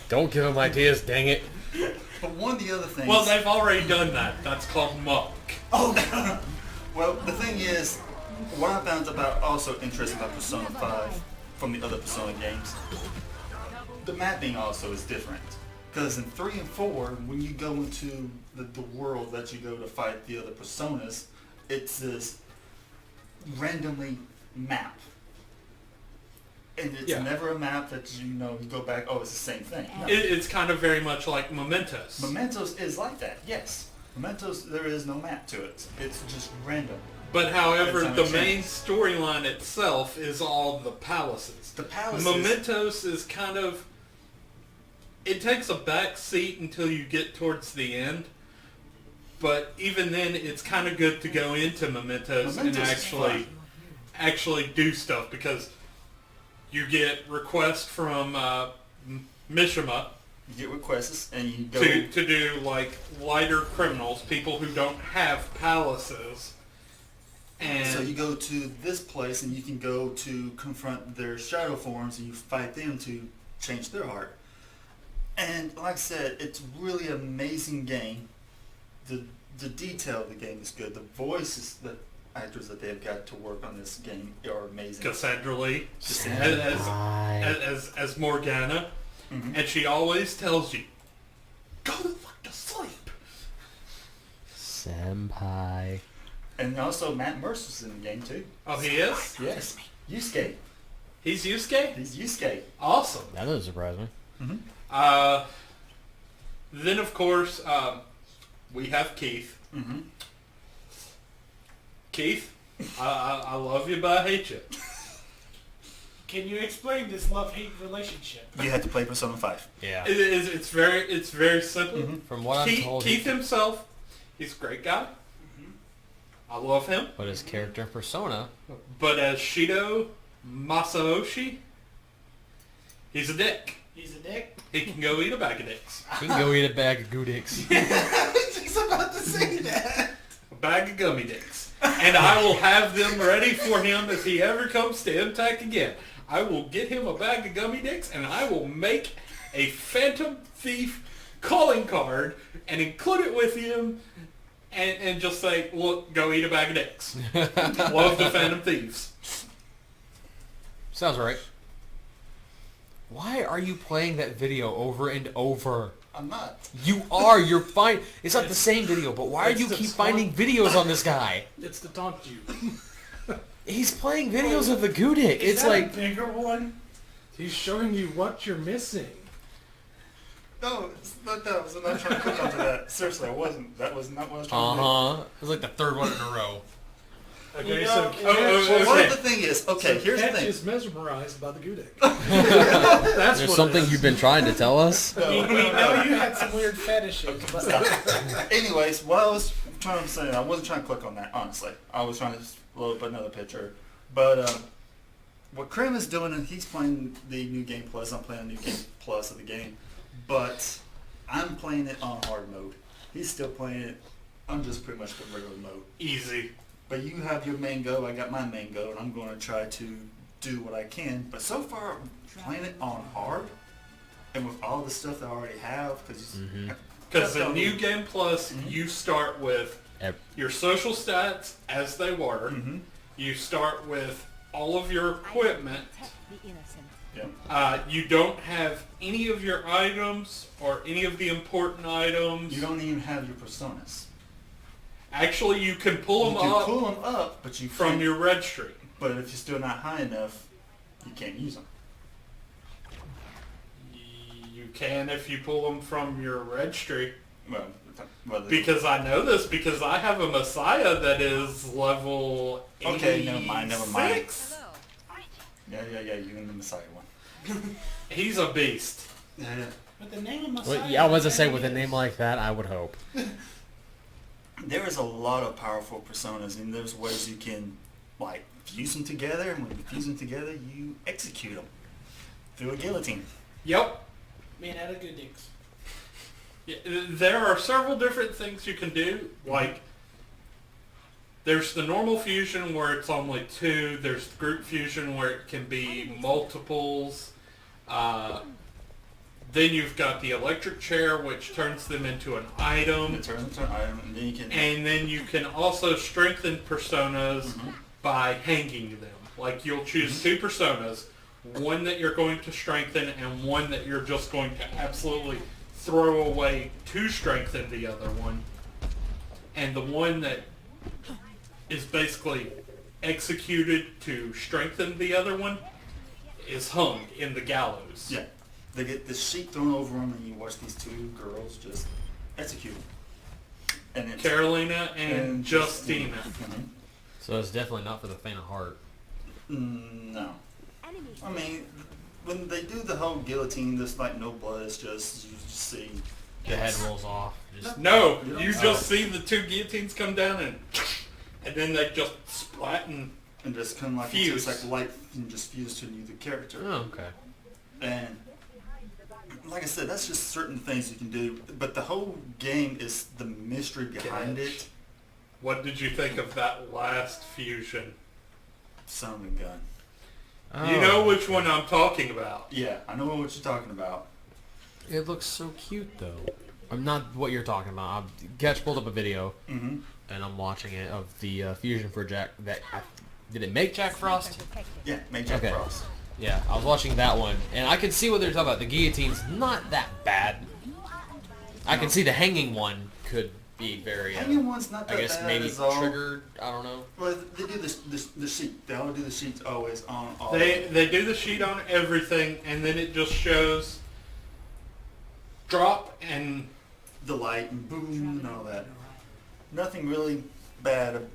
Don't give him ideas, dang it. But one of the other things... Well, they've already done that. That's called Muck. Oh, well, the thing is, what I found about also interesting about Persona 5 from the other Persona games, the mapping also is different. Because in 3 and 4, when you go into the world that you go to fight the other Personas, it's this randomly map. And it's Yeah. never a map that you go back, oh, it's the same thing. No. It's kind of very much like Mementos. Mementos is like that, yes. Mementos, there is no map to it. It's just random. But however, It's on the a main chance. storyline itself is all the palaces. The palaces... Mementos is kind of... It takes a back seat until you get towards the end. But even then, it's kind of good to go into Mementos and Mementos is fun. actually do stuff, because you get requests from Mishima You get requests and you go... to do like lighter criminals, people who don't have palaces. And So you go to this place and you can go to confront their shadow forms and you fight them to change their heart. And like I said, it's really an amazing game. The detail of the game is good. The voices, the actors that they've got to work on this game are amazing. Cassandra Lee Senpai. as Morgana, Mhm. and she always tells you, "Go the fuck to sleep." Senpai. And also Matt Mercer's in the game too. Oh, he is? Yes. Yusuke. He's Yusuke? He's Yusuke. Awesome. That doesn't surprise me. Then, of course, we have Keith. Mm-hmm. Keith, I love you, but I hate you. Can you explain this love-hate relationship? You had to play Persona 5. Yeah. It's very simple. From what I'm told, Keith himself, he's a great guy. I love him. but his character and persona, But as Shido Masaoshi, he's a dick. He's a dick. He can go eat a bag of dicks. he can go eat a bag of Goodix. He's about to say that. A bag of gummy dicks. And I will have them ready for him if he ever comes to MTech again. I will get him a bag of gummy dicks and I will make a Phantom Thief calling card and include it with him and just say, look, go eat a bag of dicks. Love the Phantom Thieves. Sounds right. Why are you playing that video over and over? I'm not. You are. You're fine. It's not the same video, but why do you It's keep the finding videos on this guy? It's to taunt you. He's playing videos of the Gudic. Is It's that like... a bigger one? He's showing you what you're missing. No, it's not that. I was not trying to click onto that. Seriously, I wasn't. That was not what I was trying to do. It was like the third one in a row. Okay, You so know, Catch, Well, okay. the thing is, okay, here's the Catch thing. is mesmerized by the Gudek. There's That's what something it is. you've been trying to tell us. we know you had some weird fetishes, but Anyways, what I was trying to say, I wasn't trying to click on that, honestly. I was trying to just load up another picture. But what Krim is doing, and he's playing the New Game Plus. I'm playing New Game Plus of the game. But I'm playing it on hard mode. He's still playing it. I'm just pretty much the regular mode. Easy. But you have your main go, I got my main go, and I'm going to try to do what I can. But so far, I'm playing it on hard, and with all the stuff that I already have, because Because in New Game Plus, you start with Ev- your social stats as they were. Mhm. You start with all of your equipment. The innocent. Yeah. You don't have any of your items or any of the important items. You don't even have your personas. Actually, you can pull You them can up pull them up, but you from can't- your red stream. But if you're still not high enough, you can't use them. You can if you pull them from your registry. Well, Because I know this because I have a Messiah that is level 86. Okay, never mind. Hello. Yeah, you and the Messiah one. He's a beast. Yeah. with the name of Messiah. Well, yeah, I was gonna say with a name like that, I would hope. There is a lot of powerful personas, and there's ways you can, like, fuse them together, and when you fuse them together, you execute them through a guillotine. Yep. Man, out of good dicks. Yeah, there are several different things you can do. Like, there's the normal fusion where it's only two. There's group fusion where it can be multiples. Then you've got the electric chair, which turns them into an item. It turns into an item, and then you can... And then you can also strengthen personas by hanging them. Like, you'll choose two personas, one that you're going to strengthen and one that you're just going to absolutely throw away to strengthen the other one. And the one that is basically executed to strengthen the other one is hung in the gallows. Yeah. They get this sheet thrown over them, and you watch these two girls just execute them. And it's... Carolina and Justina. Mhm. So it's definitely not for the faint of heart. No. Enemy. I mean, when they do the whole guillotine, there's like no blood. It's just you just see The head rolls off. Just, No, You don't- you just see the two guillotines come down and then they just splat and and just kind of like Fuse. it's like light and just fuse to the character. oh, okay. And like I said, that's just certain things you can do. But the whole game is the mystery behind Catch. it. What did you think of that last fusion? Son of a gun. You know which one I'm talking about. Yeah, I know what you're talking about. It looks so cute though. I'm not what you're talking about. Catch pulled up a video Mm-hmm. and I'm watching it of the fusion for Jack. Did it make Jack Frost? Yeah, make Jack Okay. Frost. Yeah, I was watching that one, and I can see what they're talking about. The guillotine's not that bad. I can see the hanging one could be very, Hanging one's not that I guess bad maybe as all. triggered. I don't know. Well, they do the sheet. They all do the sheets always on all. They do the sheet on everything and then it just shows drop and the light and boom and all that. Nothing really bad.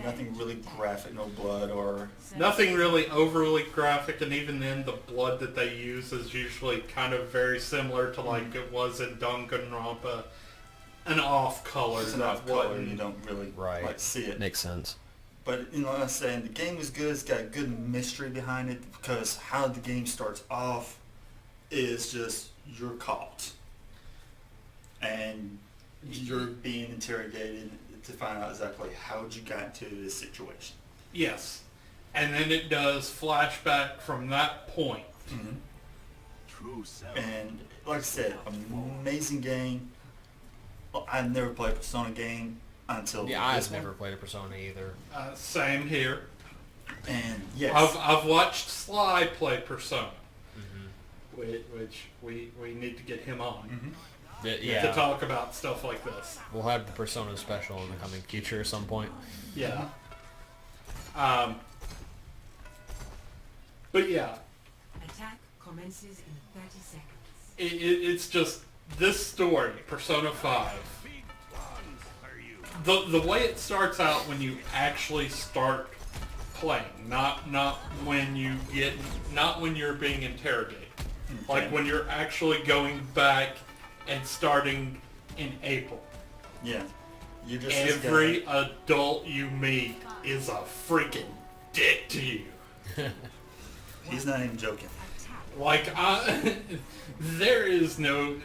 Nothing really graphic. No blood or. nothing really overly graphic, and even then the blood that they use is usually kind of very similar to like it was in Danganronpa. An off color. It's that not color. wouldn't- You don't really Right. like see it. Makes sense. But you know what I'm saying, the game is good. It's got good mystery behind it because how the game starts off is just you're caught and you're being interrogated to find out exactly how you got into this situation. Yes. And then it does flashback from that point. And like I said, amazing game. Well, I've never played a Persona game until Yeah, this I've one. never played a Persona either. Same here. And yes, I've watched Sly play Persona, which we need to get him on to Yeah, talk about stuff like this. we'll have the Persona special in the coming future at some point. Yeah. But yeah, Attack commences in 30 seconds. it's just this story, Persona 5. The way it starts out when you actually start playing, not when you're being interrogated. Like when you're actually going back and starting in April. Yeah. You're just this Every guy. adult you meet is a freaking dick to you. He's not even joking. Like there is no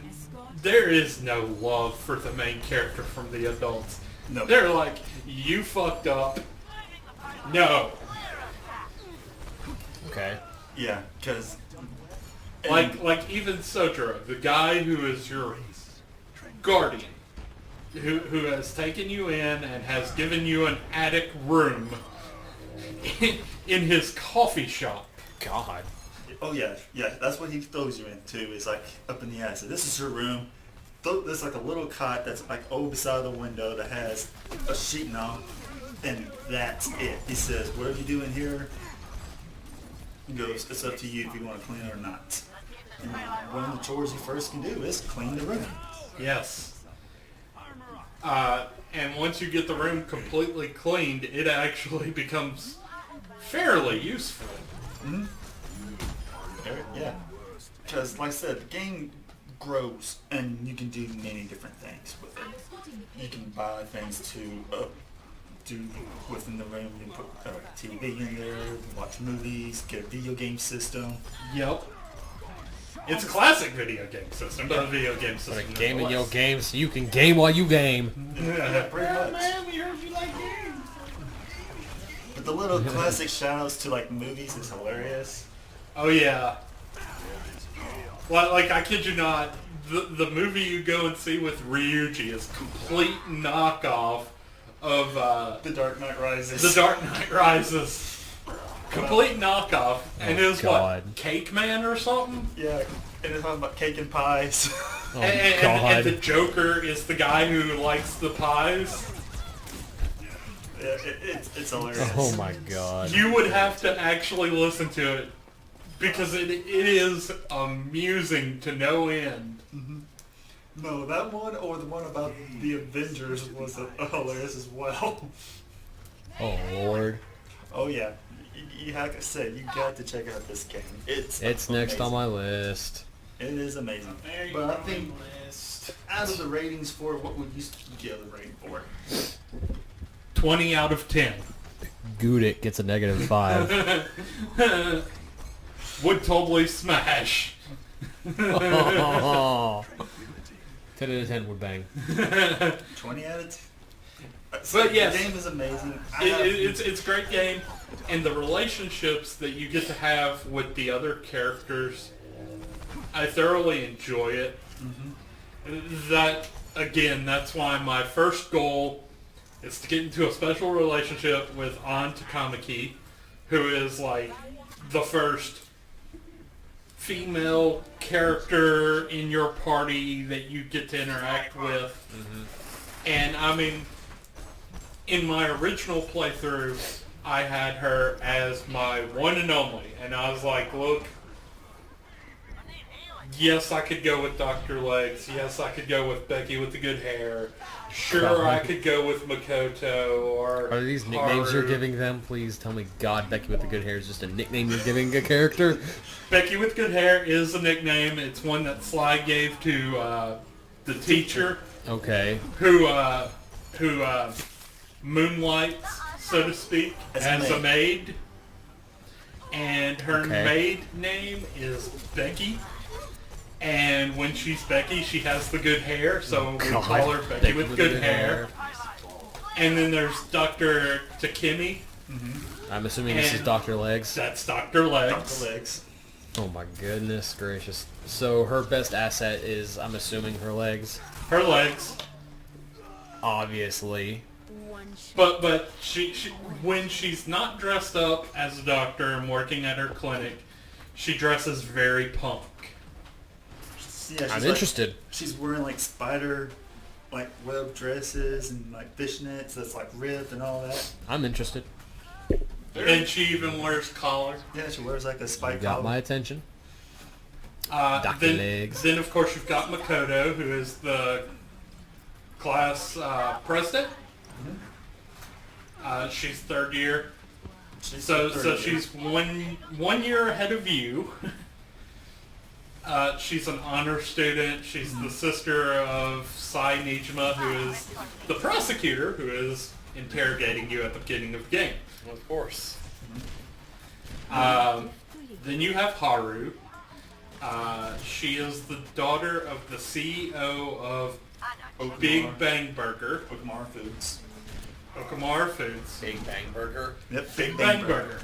love for the main character from the adults. No. They're like, you fucked up. No. Okay. Yeah, because... Like even Sojiro, the guy who is your guardian, who has taken you in and has given you an attic room in his coffee shop. God. Oh yeah, that's what he throws you into, is like up in the ass. So this is your room. There's like a little cot that's like over beside the window that has a sheet now, and that's it. He says, what are you doing here? He goes, it's up to you if you want to clean it or not. And one of the chores you first can do is clean the room. Yes. And once you get the room completely cleaned, it actually becomes fairly useful. Mm-hmm. Yeah. Because, like I said, the game grows, and you can do many different things with it. You can buy things to do within the room. You can put TV in there, watch movies, get a video game system. Yep. It's a classic video game system, but a video game system. But a game in your nonetheless. game so you can game while you game. Yeah, pretty much. Man, we heard you like games. But the little classic shout-outs to like movies is hilarious. Oh yeah. Like I kid you not, the movie you go and see with Ryuji is complete knockoff of The Dark Knight Rises. The Dark Knight Rises. Complete knockoff. And it was God. what, Cake Man or something? Yeah, and it's talking about cake and pies. Oh And the God. Joker is the guy who likes the pies. Yeah, it's hilarious. Oh my God. You would have to actually listen to it because it is amusing to no end. No, that one or the one about the Avengers was hilarious as well. Oh Lord. Oh yeah, you like I said, you got to check out this game. It's Next on amazing. my list. It is amazing. There you But go. I think List. out of the ratings for it, what would you give the rating for? 20 out of 10. Goudic gets a -5. Would totally smash. 10 out of 10 would bang. 20 out of 10. But yes. The game is amazing. It's a great game, and the relationships that you get to have with the other characters, I thoroughly enjoy it. That, again, that's why my first goal is to get into a special relationship with An Takamaki, who is like the first female character in your party that you get to interact with. And I mean, in my original playthrough, I had her as my one and only, and I was like, look, yes, I could go with Dr. Legs, yes, I could go with Becky with the good hair, sure, I could go with Makoto, or Are these nicknames you're Haru. giving them? Please tell me God, Becky with the good hair is just a nickname you're giving a character? Becky with good hair is a nickname. It's one that Sly gave to the teacher, Okay. who moonlights, so to speak, As a as a maid. And her Okay. maid name is Becky. And when she's Becky, she has the good hair, so we God, call her Becky with good hair. hair. And then there's Dr. Takemi. I'm assuming this is And- Dr. Legs. That's Dr. Legs. Dr. Legs. Oh my goodness gracious. So her best asset is, I'm assuming, her legs. Her legs. Obviously. One shot. But she when she's not dressed up as a doctor and working at her clinic, she dresses very punk. Yeah, she's I'm like- interested. She's wearing like spider, like web dresses and like fishnets that's like ripped and all that. I'm interested. And she even wears collar. Yeah, she wears like a You spike got collar. my attention. Docky then, legs. then of course you've got Makoto, who is the class president. She's third year, so she's one year ahead of you. She's an honor student. She's the sister of Sai Nijima, who is the prosecutor, who is interrogating you at the beginning of the game. Of course. Then you have Haru. She is the daughter of the CEO of Big Bang Burger, Okamura Foods. Okamura Foods. Big Bang Burger. Yep, Big Bang Burger,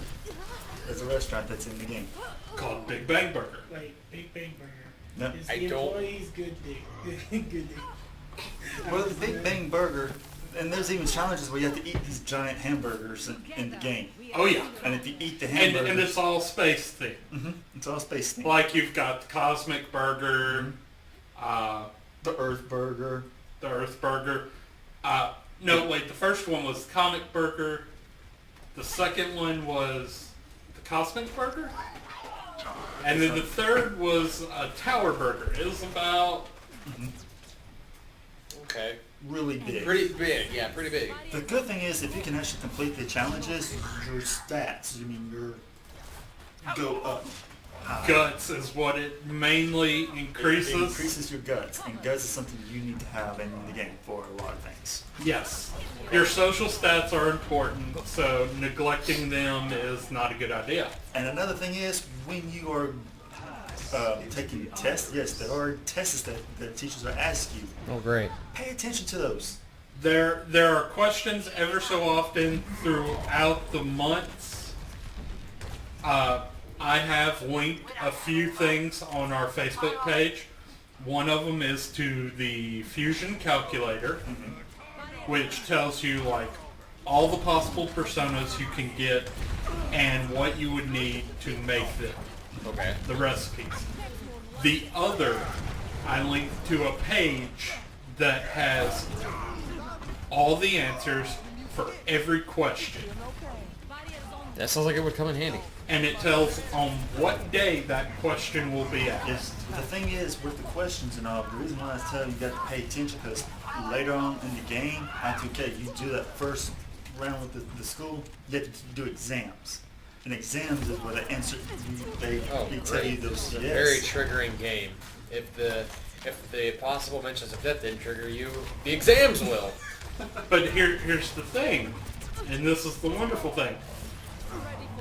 There's a restaurant that's in the game. called Big Bang Burger. Wait, Big Bang Burger. Yep. Is I the don't- employees good dick? Good dick. Well, the Big Bang Burger, and there's even challenges where you have to eat these giant hamburgers in the game. Oh yeah, And if you eat the and hamburger, it's all space themed. it's all space themed. Like you've got the Cosmic Burger, The Earth Burger. the Earth Burger. No, wait, the first one was Comic Burger. The second one was the Cosmic Burger. And then the third was a Tower Burger. It was about... Okay. Really big. Pretty big. Yeah, pretty big. The good thing is, if you can actually complete the challenges, your stats, go up high. Guts is what it mainly It increases. increases your guts, and guts is something you need to have in the game for a lot of things. Yes. Your social stats are important, so neglecting them is not a good idea. And another thing is, when you are taking tests, yes, there are tests that the teachers are asking you. Oh, great. Pay attention to those. There are questions ever so often throughout the months. I have linked a few things on our Facebook page. One of them is to the Fusion Calculator, which tells you like all the possible personas you can get and what you would need to make them, Okay. the recipes. The other, I linked to a page that has all the answers for every question. That sounds like it would come in handy. And it tells on what day that question will be asked. Yes. The thing is, with the questions and all, the reason why I tell you got to pay attention, because later on in the game, after you do that first round with the school, you have to do exams. And exams is where the answer, they tell you Great. those. It's a Yes. very triggering game. If the possible mentions of death didn't trigger you, the exams will. But here's the thing, and this is the wonderful thing.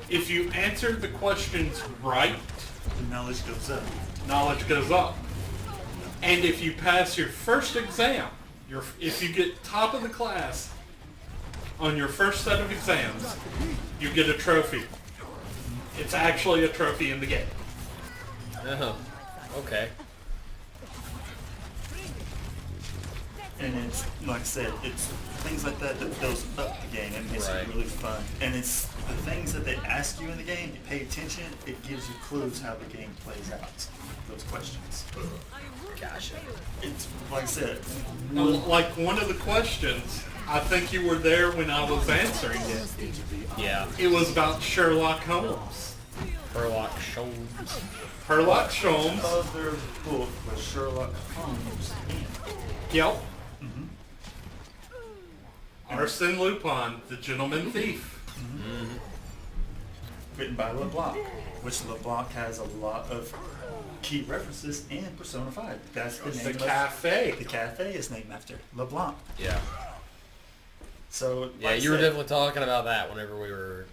If you answer the questions right, The knowledge goes up. knowledge goes up. And if you pass your first exam, if you get top of the class on your first set of exams, you get a trophy. It's actually a trophy in the game. Oh, okay. And it's, like I said, it's things like that that builds up the game and makes Right. it really fun. And it's the things that they ask you in the game, you pay attention, it gives you clues how the game plays out. Those questions. Gotcha. It's, like I said, Like one of the questions, I think you were there when I was answering it. Yeah. It was about Sherlock Holmes. Sherlock Holmes. Sherlock Holmes. other book was Sherlock Holmes. Yep. Arsène Lupin, the gentleman thief. Written by LeBlanc, which LeBlanc has a lot of key references in Persona 5. That's the The name of cafe. the cafe is named after LeBlanc. Yeah. So Yeah, like I you were said, definitely talking about that whenever we were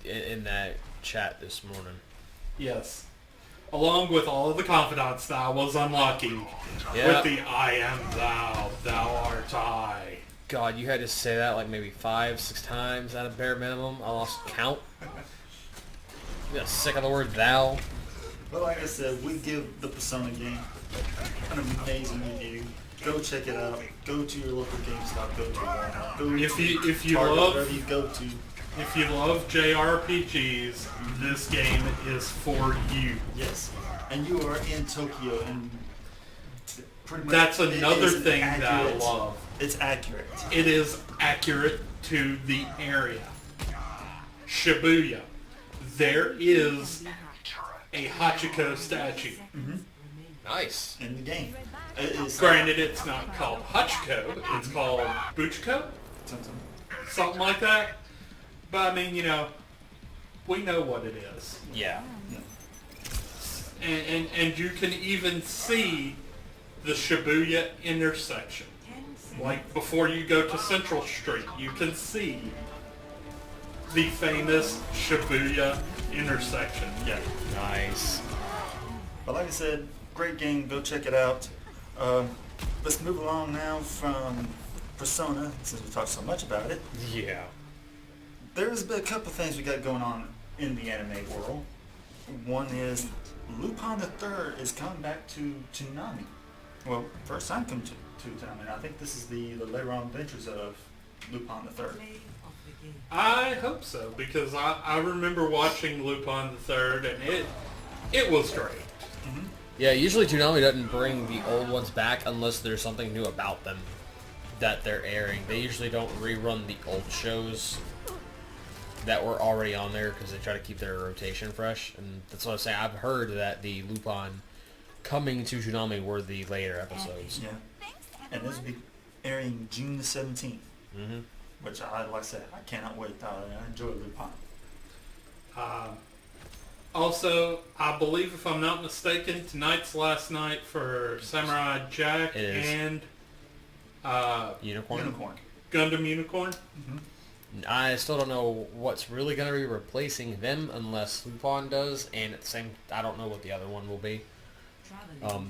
in that chat this morning. Yes. Along with all of the confidants that I was unlocking Yeah. with the I am thou, thou art I. God, you had to say that like maybe 5-6 times at a bare minimum. I lost count. You got sick of the word thou. But like I said, we give the Persona game an amazing review. Go check it out. Go to your local GameStop. Go to Walmart. Go If to you Target, love- wherever you go to. If you love JRPGs, this game is for you. Yes, and you are in Tokyo, and pretty much That's it another is thing that I accurate. love. It's accurate. It is accurate to the area. Shibuya. There is a Hachiko statue. Nice. in the game. It's Granted, it's not called Hachiko, it's called Buchiko, something like that. But I mean, you know, we know what it is. Yeah. And you can even see the Shibuya intersection. Like before you go to Central Street, you can see the famous Shibuya intersection. Yeah. Nice. But like I said, great game. Go check it out. Let's move along now from Persona, since we talked so much about it. Yeah. There's been a couple things we got going on in the anime world. One is Lupin the Third is coming back to Toonami. Well, first time coming to Toonami. I think this is the later on adventures of Lupin the Third. I hope so, because I remember watching Lupin the Third, and it was great. Yeah, usually Toonami doesn't bring the old ones back unless there's something new about them that they're airing. They usually don't rerun the old shows that were already on there because they try to keep their rotation fresh. And that's what I'm saying. I've heard that the Lupin coming to Toonami were the later episodes. Yeah. And this will be airing June the 17th, Mm-hmm. which like I said, I cannot wait. I enjoy Lupin. Also, I believe, if I'm not mistaken, tonight's last night for Samurai Jack It is. and Unicorn. Unicorn. Gundam Unicorn. I still don't know what's really going to be replacing them unless Lupin does, and at the same, I don't know what the other one will be.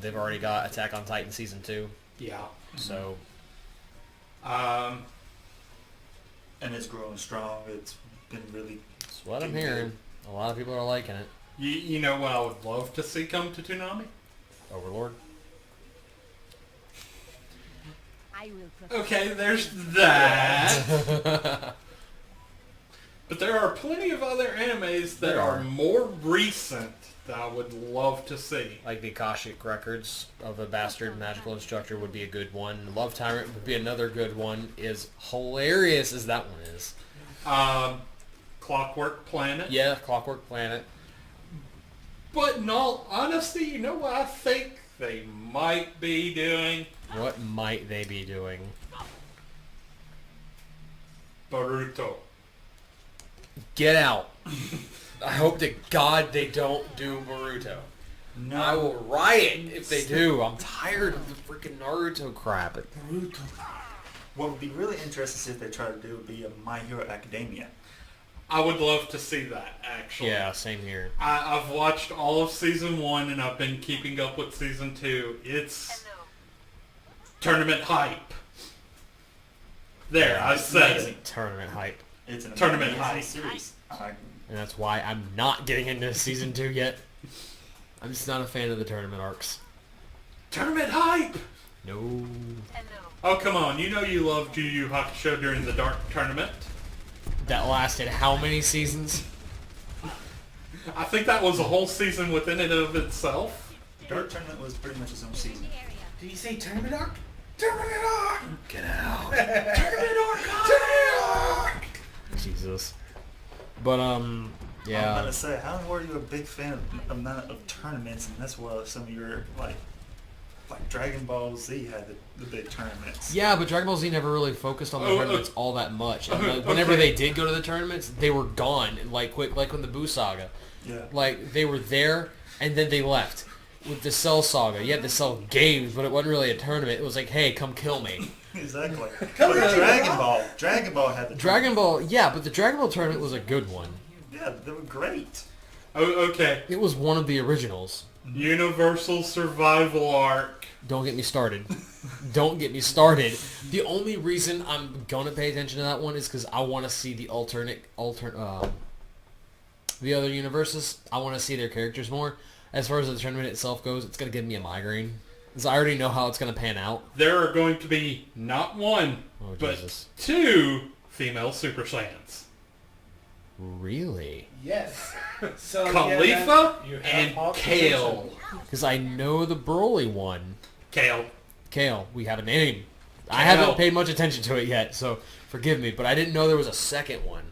They've already got Attack on Titan Season 2, Yeah. so Um, And it's growing strong. It's been really... that's what I'm hearing. A lot of people are liking it. you know what I would love to see come to Toonami? Overlord. I will protect Okay, there's that. But there are plenty of other animes that There are are. more recent that I would love to see. Like the Akashic Records of a Bastard Magical Instructor would be a good one. Love Tyrant would be another good one. As hilarious as that one is. Clockwork Planet. Yeah, Clockwork Planet. But in all honesty, you know what I think they might be doing? What might they be doing? Boruto. Get out. I hope to God they don't do Boruto. No. I will riot if they do. I'm tired of the freaking Naruto crap. What would be really interesting if they try to do would be a My Hero Academia. I would love to see that, actually. Yeah, same here. I've watched all of Season 1 and I've been keeping up with Season 2. It's tournament hype. There, Yeah, I it's said amazing. it. Tournament hype. It's an Tournament amazing hype. series. And that's why I'm not getting into Season 2 yet. I'm just not a fan of the tournament arcs. Tournament hype! No. Oh, come on. You know you love Yu Yu Hakusho during the Dark Tournament. That lasted how many seasons? I think that was a whole season within and of itself. Dark Tournament was pretty much its own season. Did you say tournament arc? Tournament arc! Get out. Tournament arc! Jesus. But, I'm yeah. about to say, how are you a big fan of amount of tournaments, and that's why some of your, like Dragon Ball Z had the big tournaments. Yeah, but Dragon Ball Z never really focused on the Oh, tournaments all that much. And okay. whenever they did go to the tournaments, they were gone. Like when the Buu Saga. Yeah. Like, they were there, and then they left. With the Cell Saga, you had to sell games, but it wasn't really a tournament. It was like, hey, come kill me. Exactly. But Dragon Ball had the Dragon Ball, yeah, but the Dragon Ball tournament was a good one. Yeah, they were great. Oh, okay. It was one of the originals. Universal Survival Arc. Don't get me started. Don't get me started. The only reason I'm gonna pay attention to that one is because I want to see the the other universes. I want to see their characters more. As far as the tournament itself goes, it's gonna give me a migraine because I already know how it's gonna pan out. There are going to be not one, Oh, but Jesus. 2 female Super Saiyans. Really? Yes. So Khalifa you have and qualification. Kale. Because I know the Broly one. Kale. Kale, we have a name. I Kale. haven't paid much attention to it yet, so forgive me, but I didn't know there was a second one.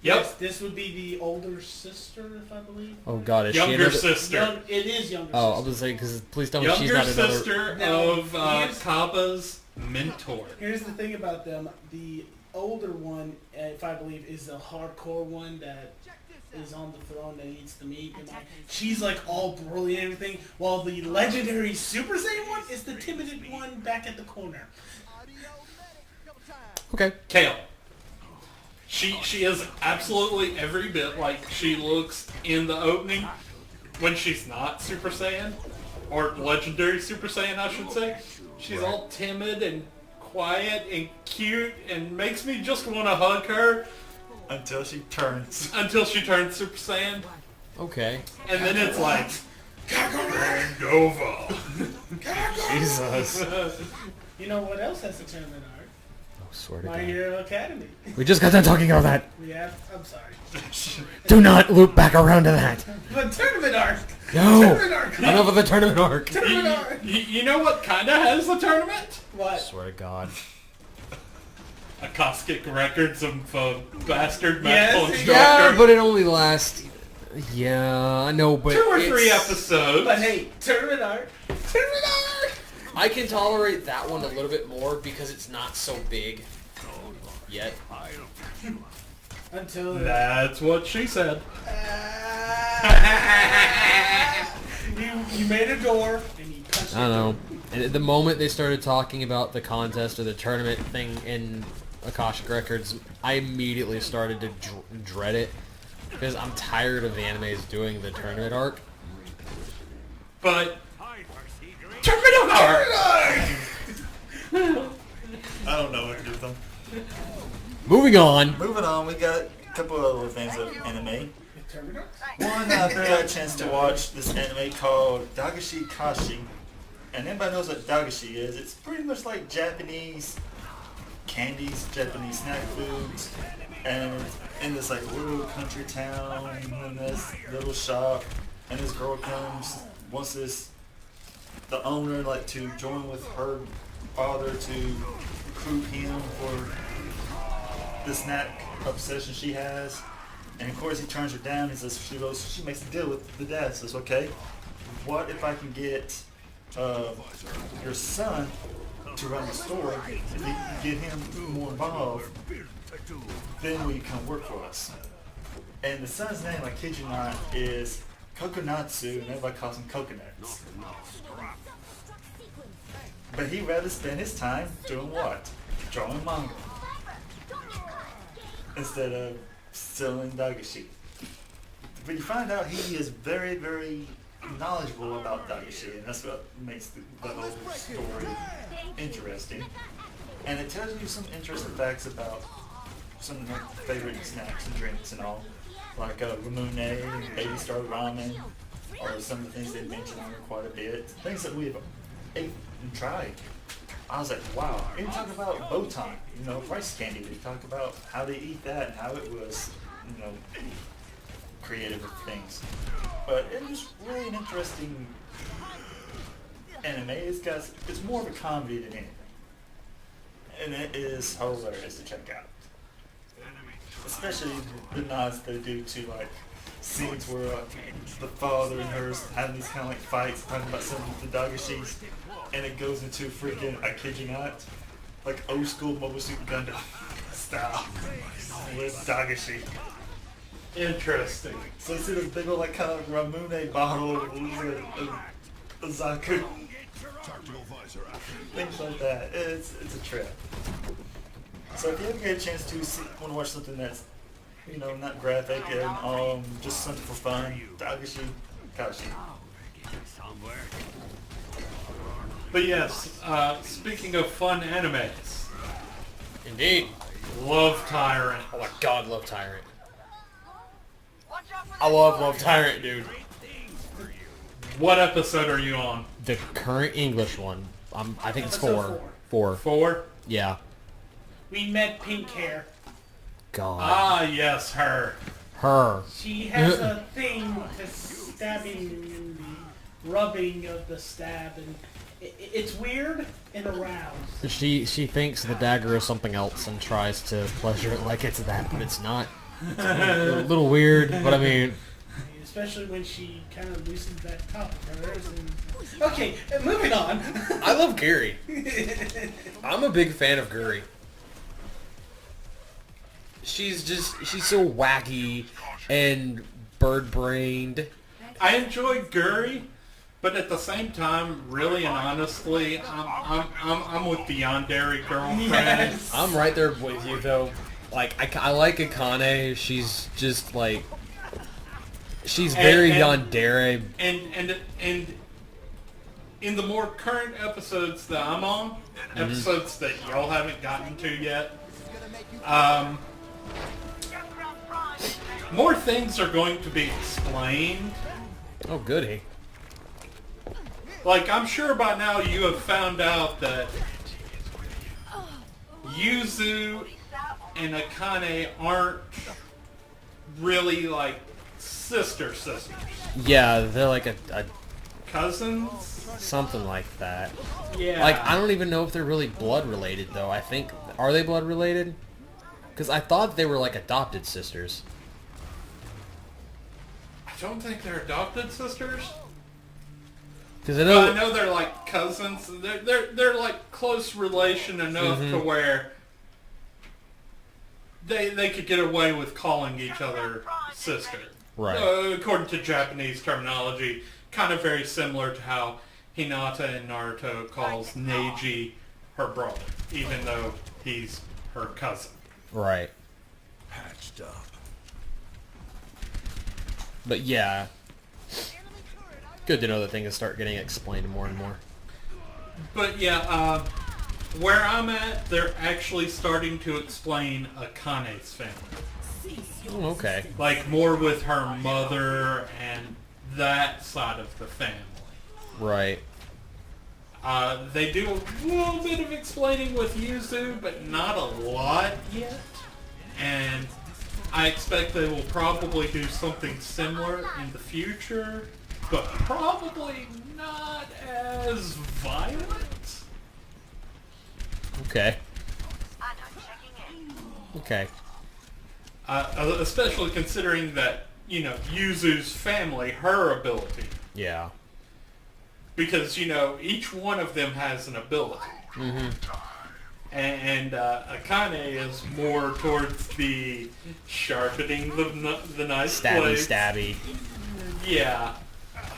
Yep. Yes, this would be the older sister, if I believe. Oh God, is she Younger another? sister. It is younger Oh, I sister. was saying because please tell me she's Younger not another. sister No, of here's- Kaba's mentor. Here's the thing about them. The older one, if I believe, is the hardcore one that is on the throne that eats the meat. And she's like all brilliant and everything, while the legendary Super Saiyan one is the timid one back at the corner. Okay. Kale. She is absolutely every bit like she looks in the opening when she's not Super Saiyan. Or legendary Super Saiyan, I should say. She's all timid and quiet and cute and makes me just want to hug her Until she turns. until she turns Super Saiyan. Okay. And then it's like, Nova. Jesus. You know what else has a tournament arc? Oh, swear to My God. Hero Academy. We just got done talking about that. Yeah, I'm sorry. Do not loop back around to that. But tournament arc. No. Tournament arc. Enough of the tournament arc. Tournament arc. You know what kinda has the tournament? What? Swear to God. Akashic Records of bastard Yes, medical yeah, instructor. Yeah, but it only lasts. Yeah, I know, but 2 or 3 it's- episodes. But hey, tournament arc. Tournament arc. I can tolerate that one a little bit more because it's not so big yet. Until That's what she said. you made a door and you punched I don't it. know. And at the moment they started talking about the contest or the tournament thing in Akashic Records, I immediately started to dread it because I'm tired of the animes doing the tournament arc. But Terminal Arc! I don't know what to do with them. Moving on. Moving on, we got a couple other things of anime. Tournament arc? One, I got a chance to watch this anime called Dagashi Kashi. And anybody knows what Dagashi is. It's pretty much like Japanese candies, Japanese snack foods. And it's in this like little country town, in this little shop. And this girl comes, wants the owner like to join with her father to recruit him for the snack obsession she has. And of course he turns her down. He says she makes a deal with the dad. Says, okay, what if I can get your son to run the store? If you can get him more involved, then will you come work for us? And the son's name, I kid you not, is Kokonatsu, and everybody calls him Coconuts. But he'd rather spend his time doing what? Drawing manga. Instead of selling Dagashi. But you find out he is very, very knowledgeable about Dagashi, and that's what makes the whole story interesting. And it tells you some interesting facts about some of their favorite snacks and drinks and all. Like Ramune and Baby Star Ramen, or some of the things they mention on here quite a bit. Things that we've ate and tried. I was like, wow. We talk about Botan, rice candy. We talk about how they eat that and how it was, creative with things. But it was really an interesting anime. It's more of a comedy than anything. And it is hilarious to check out. Especially the nods they do to like scenes where the father and her having these kind of like fights, talking about some of the Dagashis, and it goes into freaking, I kid you not, like old school Mobile Suit Gundam style with Dagashi. Interesting. So you see this big old like kind of Ramune bottle of Zaku. Things like that. It's a trip. So if you ever get a chance to want to watch something that's, not graphic and just something for fun, Dagashi Kashi. But yes, speaking of fun animes, Indeed. Love Tyrant. Oh my God, Love Tyrant. I love Tyrant, dude. What episode are you on? The current English one. I think it's Episode 4. 4? Yeah. We met Pink Hair. God. Ah, yes, her. Her. She has a thing to stabbing and rubbing of the stab, and it's weird and aroused. She thinks the dagger is something else and tries to pleasure it like it's that, but it's not. A little weird, but I mean, Especially when she kind of loosens that top of hers. And... Okay, moving on. I love Gary. I'm a big fan of Guri. She's so wacky and bird-brained. I enjoy Guri, but at the same time, really and honestly, I'm with the yandere girlfriend. Yes. I'm right there with you though. Like I like Akane. She's just like she's very yandere. And in the more current episodes that I'm on, episodes that y'all haven't gotten to yet, more things are going to be explained. Oh goody. Like, I'm sure by now you have found out that Yuzu and Akane aren't really, like, sisters. Yeah, they're like a Cousins? something like that. Yeah. Like I don't even know if they're really blood related though. I think are they blood related? Because I thought they were like adopted sisters. I don't think they're adopted sisters. Because I But I know know they're like cousins. They're like close relation enough to where they could get away with calling each other sister. Right. According to Japanese terminology, kind of very similar to how Hinata in Naruto calls Neji her brother, even though he's her cousin. right. Patched up. But yeah, good to know that things start getting explained more and more. But yeah, where I'm at, they're actually starting to explain Akane's family. Oh, okay. Like more with her mother and that side of the family. Right. They do a little bit of explaining with Yuzu, but not a lot yet. And I expect they will probably do something similar in the future, but probably not as violent. Okay. Okay. Especially considering that, you know, Yuzu's family, her ability. Yeah. Because, you know, each one of them has an ability. Mm-hmm. And Akane is more towards the sharpening the knife blade. Stabby. Yeah.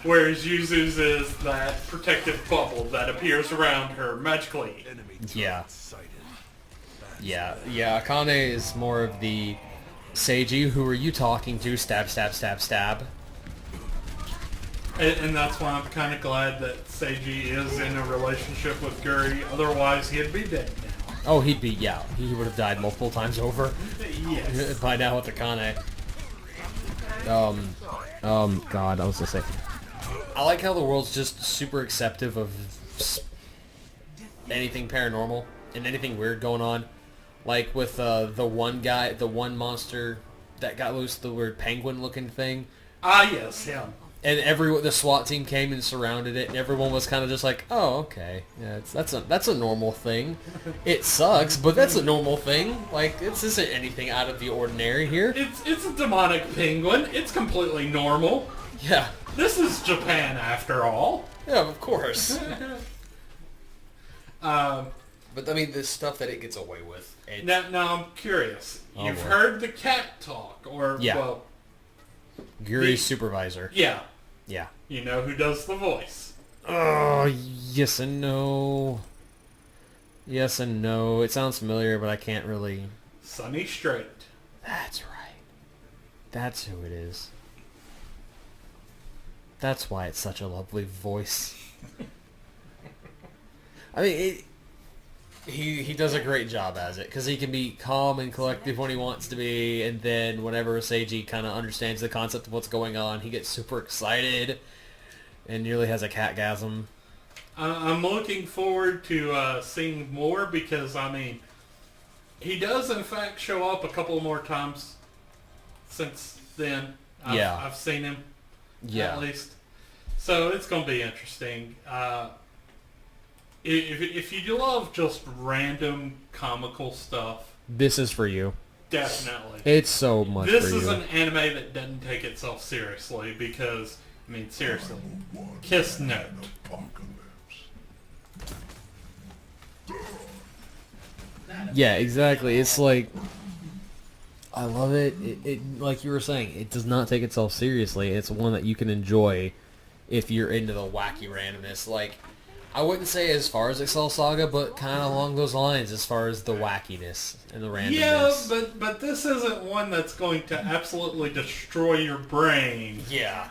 Whereas Yuzu's is that protective bubble that appears around her magically. Yeah. Yeah. Yeah. Akane is more of the Seiji. Who are you talking to? Stab, stab, stab, stab. And that's why I'm kind of glad that Seiji is in a relationship with Guri. Otherwise, he'd be dead now. Oh, he'd be, yeah. He would have died multiple times over Yes. by now with Akane. God, I was gonna say. I like how the world's just super acceptive of anything paranormal and anything weird going on. Like with the one guy, the one monster that got loose, the weird penguin-looking thing. Ah, yes, him. And the SWAT team came and surrounded it, and everyone was kind of just like, "Oh, okay, yeah, that's a normal thing. It sucks, but that's a normal thing. Like, this isn't anything out of the ordinary here." It's a demonic penguin. It's completely normal. Yeah, This is Japan, after all. yeah, of course. Um, But I mean, the stuff that it gets away with. It's, now I'm curious. Oh, You've boy. heard the cat talk, or Yeah. well, Guri's supervisor. yeah, Yeah. you know who does the voice. Oh, yes and no. Yes and no. It sounds familiar, but I can't really. Sunny Straight. That's right. That's who it is. That's why it's such a lovely voice. I mean, he does a great job as it, because he can be calm and collective when he wants to be, and then whenever Seiji kind of understands the concept of what's going on, he gets super excited and nearly has a catgasm. I'm looking forward to seeing more because, I mean, he does in fact show up a couple more times since then. I've seen him. Yeah. At least. So it's going to be interesting. If you love just random comical stuff, This is for you. Definitely. It's so much This for is you. an anime that doesn't take itself seriously because, I mean, seriously, Kiss Note. Yeah, exactly. It's like, I love it. It. Like you were saying, it does not take itself seriously. It's one that you can enjoy if you're into the wacky randomness. Like, I wouldn't say as far as Excel Saga, but kind of along those lines as far as the wackiness and the randomness. Yeah, but this isn't one that's going to absolutely destroy your brain. Yeah.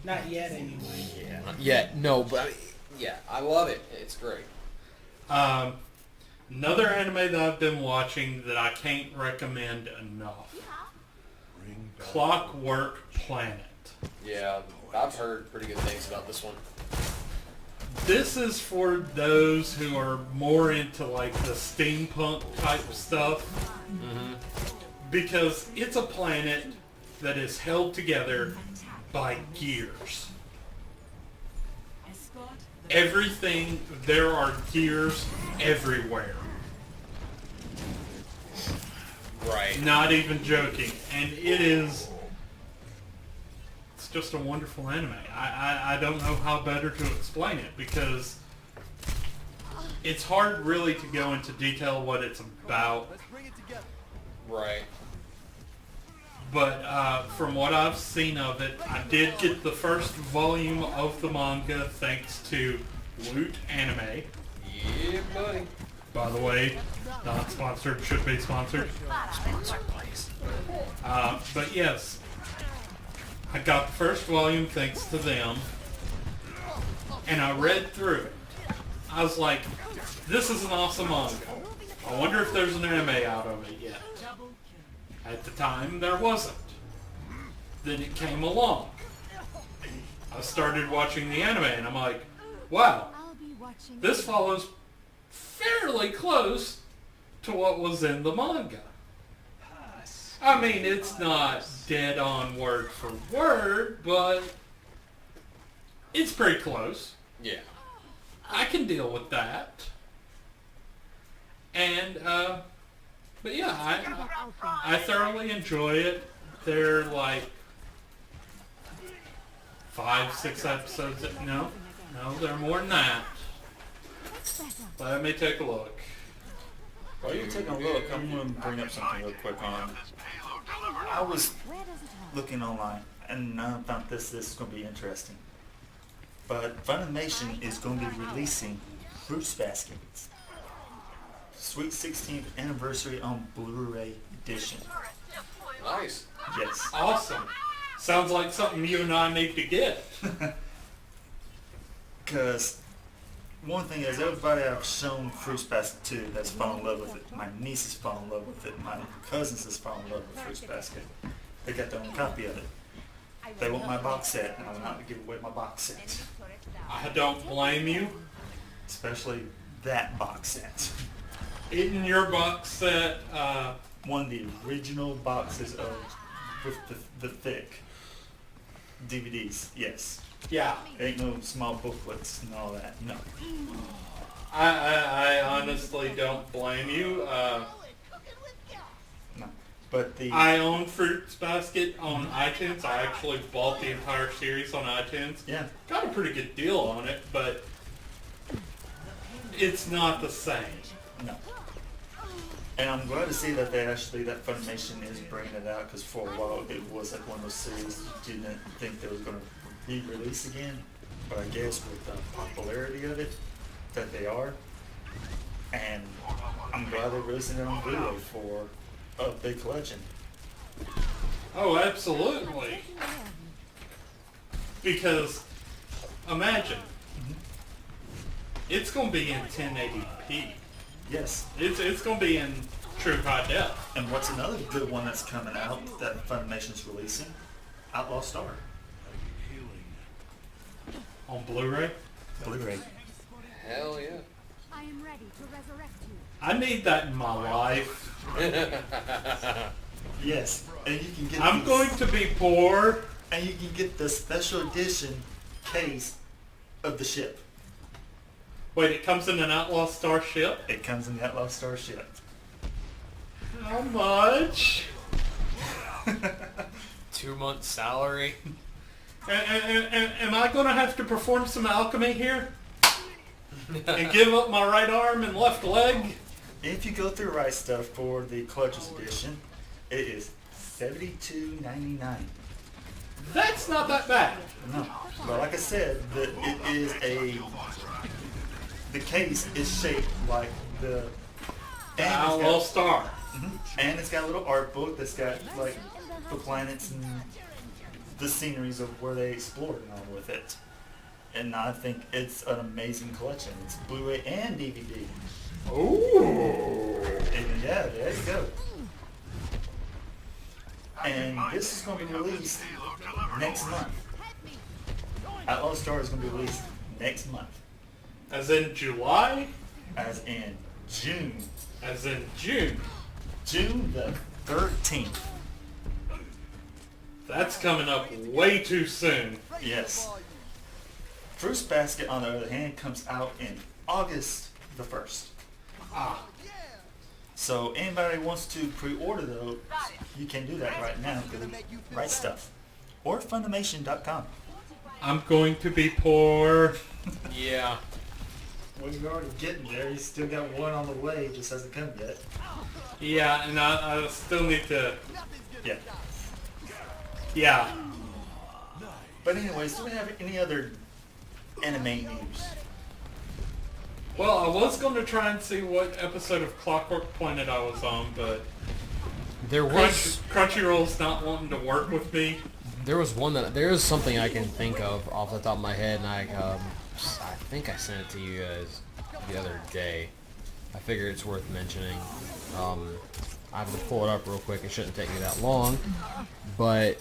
Not yet, anyway. Yeah. Yeah. No, but I mean, yeah, I love it. It's great. Another anime that I've been watching that I can't recommend enough. Clockwork Planet. Yeah, I've heard pretty good things about this one. This is for those who are more into like the steampunk type stuff. Because it's a planet that is held together by gears. Everything, there are gears everywhere. Right. Not even joking. And it's just a wonderful anime. I don't know how better to explain it because it's hard really to go into detail what it's about. Right. But from what I've seen of it, I did get the first volume of the manga thanks to Loot Anime. Yeah, buddy. By the way, not sponsored, should be sponsored. Sponsor, please. But yes, I got the first volume thanks to them, and I read through it. I was like, this is an awesome manga. I wonder if there's an anime out of it yet. At the time, there wasn't. Then it came along. I started watching the anime, and I'm like, wow, this follows fairly close to what was in the manga. I mean, it's not dead on word for word, but it's pretty close. Yeah. I can deal with that. And, but yeah, I thoroughly enjoy it. They're like 5, 6 episodes. No, they're more than that. Let me take a look. While you're taking a look, I'm going to bring up something real quick on. I was looking online, and I found this is going to be interesting. But Funimation is going to be releasing Fruits Baskets. Sweet 16th anniversary on Blu-ray edition. Nice. Yes. Awesome. Sounds like something you and I need to get. Because one thing is, everybody I've shown Fruits Basket to has fallen in love with it. My nieces fall in love with it. My cousins has fallen in love with Fruits Basket. They got their own copy of it. They want my box set, and I'm not to give away my box set. I don't blame you. Especially that box set. In your box set, One of the original boxes of with the thick DVDs. Yes. yeah, Ain't no small booklets and all that. No. I honestly don't blame you. No. But the I own Fruits Basket on iTunes. I actually bought the entire series on iTunes. yeah. Got a pretty good deal on it, but it's not the same. No. And I'm glad to see that that Funimation is bringing it out, because for a while it was like one of those series you didn't think they were going to re-release again. But I guess with the popularity of it, that they are. And I'm glad they're releasing it on Blu-ray for a big collection. Oh, absolutely. Because imagine, it's going to be in 1080p. Yes. It's going to be in true high def. And what's another good one that's coming out that Funimation's releasing? Outlaw Star. On Blu-ray? Blu-ray. Hell yeah. I am ready to resurrect you. I need that in my life. Yes. And you can get I'm going to be poor. and you can get the special edition case of the ship. Wait, it comes in an Outlaw Starship? It comes in the Outlaw Star ship. How much? 2 months salary. Am I going to have to perform some alchemy here? And give up my right arm and left leg? If you go through Right Stuff for the Collector's Edition, it is $72.99. That's not that bad. No, but like I said, the case is shaped like the. And Little star. and it's got a little art book that's got like the planets and the sceneries of where they explored and all with it. And I think it's an amazing collection. It's Blu-ray and DVD. Ooh. And yeah, there you go. And this is going to be released next month. Outlaw Star is going to be released next month, As in July? as in June. As in June. June the 13th. That's coming up way too soon. Yes. Fruits Basket, on the other hand, comes out in August the 1st. Ah. So anybody who wants to pre-order those, you can do that right now through Right Stuff or Funimation.com. I'm going to be poor. Yeah. Well, you're already getting there. You still got one on the way. It just hasn't come yet. Yeah, and I still need to... Yeah. Yeah. But anyways, do we have any other anime news? Well, I was going to try and see what episode of Clockwork Planet I was on, but There was Crunchyroll's not wanting to work with me. there is something I can think of off the top of my head, and I think I sent it to you guys the other day. I figure it's worth mentioning. I have to pull it up real quick. It shouldn't take me that long, but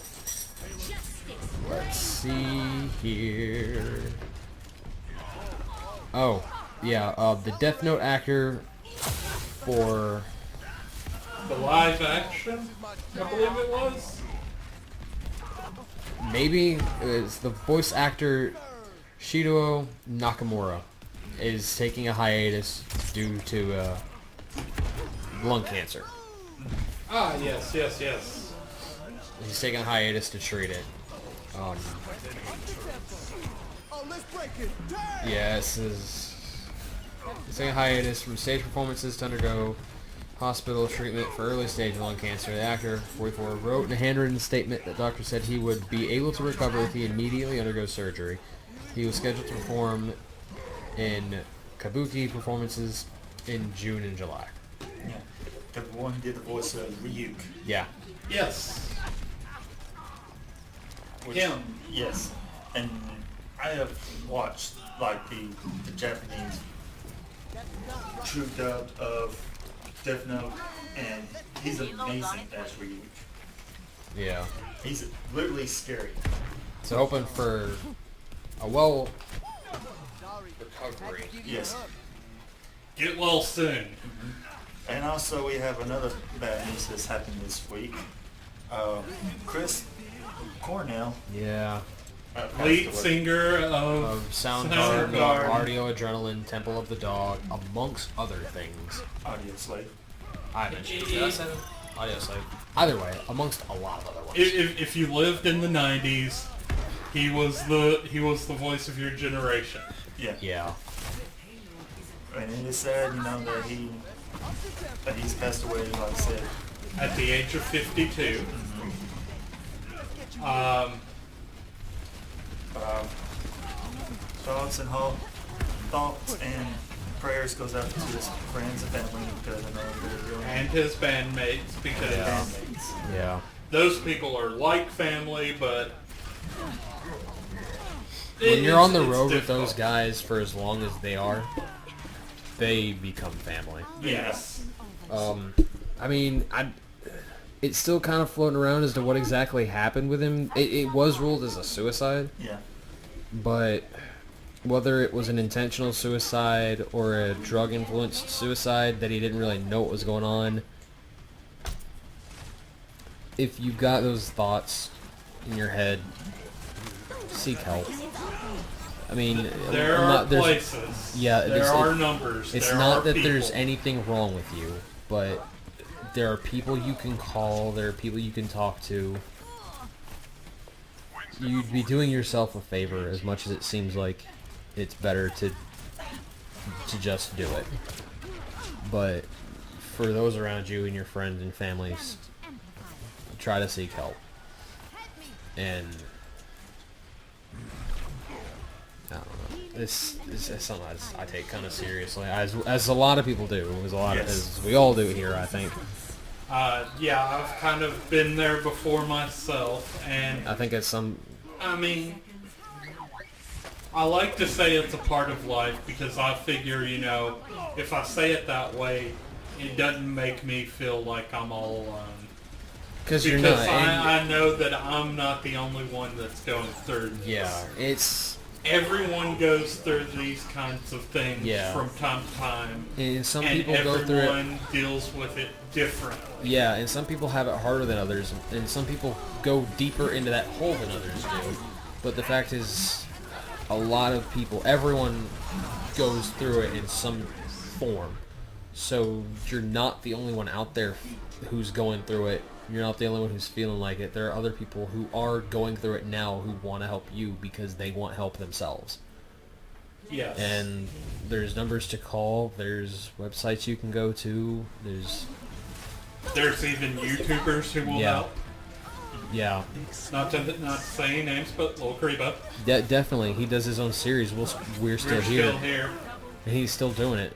let's see here. Oh, yeah, the Death Note actor for The live action, I believe it was. maybe it's the voice actor Shido Nakamura is taking a hiatus due to lung cancer. Ah, yes, yes, yes. He's taking a hiatus to treat it. Yes, he's taking a hiatus from stage performances to undergo hospital treatment for early stage lung cancer. The actor, 44, wrote in a handwritten statement that doctors said he would be able to recover if he immediately undergoes surgery. He was scheduled to perform in kabuki performances in June and July. Yeah. The one who did the voice of Ryuk. Yeah. Yes. Which- Him. Yes. And I have watched like the Japanese true dub of Death Note, and he's amazing as Ryuk. Yeah. He's literally scary. So hoping for a well recovery. Yes. Get well soon. And also we have another bad news that's happened this week. Chris Cornell, Yeah. passed Lead away. singer of Soundgarden, Soundgarden. Cardio Adrenaline, Temple of the Dog, amongst other things. Audio Slave. I mentioned. Did I say that? Audio Slave. Either way, amongst a lot of other ones. If you lived in the 90s, he was the voice of your generation. Yeah. Yeah. And it is sad, you know, that he's passed away, like I said. At the age of 52. Thoughts and prayers goes out to his friends and family because I know they're doing And his bandmates, because bandmates. Yeah. those people are like family, but When you're on the it's road with difficult. those guys for as long as they are, they become family. Yes. I mean, it's still kind of floating around as to what exactly happened with him. It was ruled as a suicide, Yeah. but whether it was an intentional suicide or a drug-influenced suicide that he didn't really know what was going on, if you've got those thoughts in your head, seek help. I mean, There I'm are not- there's- places. yeah, there are numbers. It's there not are that people. there's anything wrong with you, but there are people you can call. There are people you can talk to. You'd be doing yourself a favor as much as it seems like it's better to just do it. But for those around you and your friends and families, try to seek help. And I don't know. This is something I take kind of seriously, as a lot of people do, as we all do here, I think. Yeah, I've kind of been there before myself, and I think it's some. I mean, I like to say it's a part of life because I figure, you know, if I say it that way, it doesn't make me feel like I'm all alone. Because you're not. I know that I'm not the only one that's going through this. Yeah, it's. Everyone goes through these kinds of things Yeah. from time to time. And some and people go through it. everyone deals with it differently. Yeah, and some people have it harder than others, and some people go deeper into that hole than others do. But the fact is, a lot of people, everyone goes through it in some form. So you're not the only one out there who's going through it. You're not the only one who's feeling like it. There are other people who are going through it now who want to help you because they want help themselves. Yes. And there's numbers to call. There's websites you can go to. There's even YouTubers who will help. Yeah. Not to say any names, but Lil Kriba. Definitely. He does his own series. We're still here. And he's still doing it.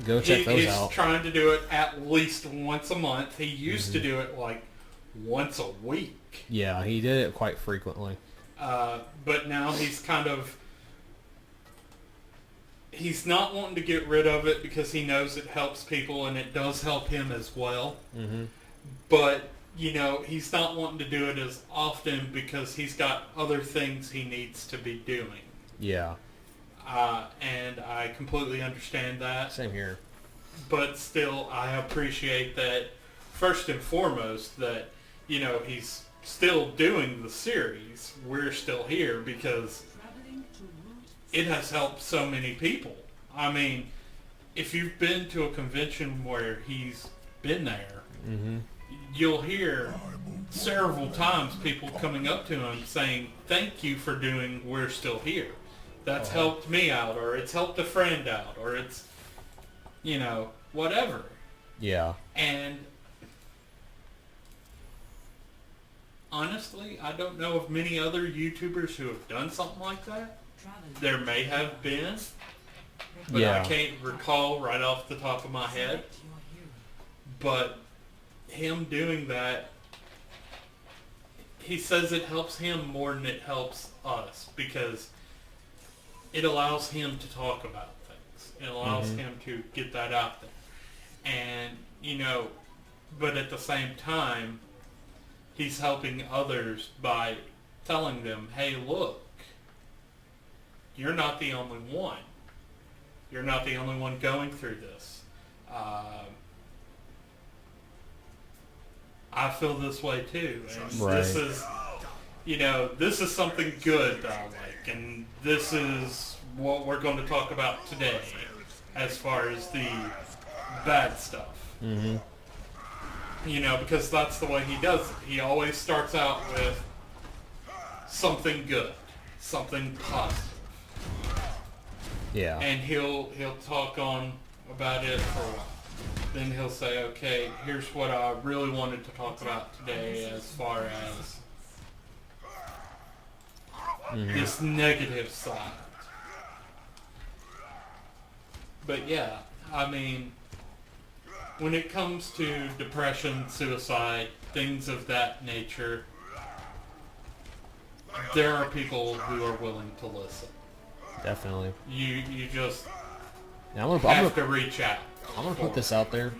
Go check those out. He's trying to do it at least once a month. He used to do it like once a week. Yeah, he did it quite frequently. But now he's kind of... He's not wanting to get rid of it because he knows it helps people and it does help him as well. Mm-hmm. But, you know, he's not wanting to do it as often because he's got other things he needs to be doing. Yeah. And I completely understand that. Same here. But still, I appreciate that, first and foremost, that, you know, he's still doing the series. We're still here because it has helped so many people. I mean, if you've been to a convention where he's been there, Mm-hmm. you'll hear several times people coming up to him saying, "Thank you for doing We're Still Here. That's helped me out," or "It's helped a friend out," or "It's, you know, whatever." Yeah. And honestly, I don't know of many other YouTubers who have done something like that. There may have been, but I can't recall right off the top of my head. But him doing that, he says it helps him more than it helps us because it allows him to talk about things. It allows him to get that out there. And, you know, but at the same time, he's helping others by telling them, "Hey, look, you're not the only one. You're not the only one going through this. I feel this way too. And this is, you know, this is something good that I like. And this is what we're going to talk about today as far as the bad stuff." Mm-hmm. You know, because that's the way he does it. He always starts out with something good, something positive. Yeah. And he'll talk on about it for a while. Then he'll say, "Okay, here's what I really wanted to talk about today as far as this negative side." But yeah, I mean, when it comes to depression, suicide, things of that nature, there are people who are willing to listen. Definitely. You just Now, I'm have gonna to reach out. I'm gonna put this out there.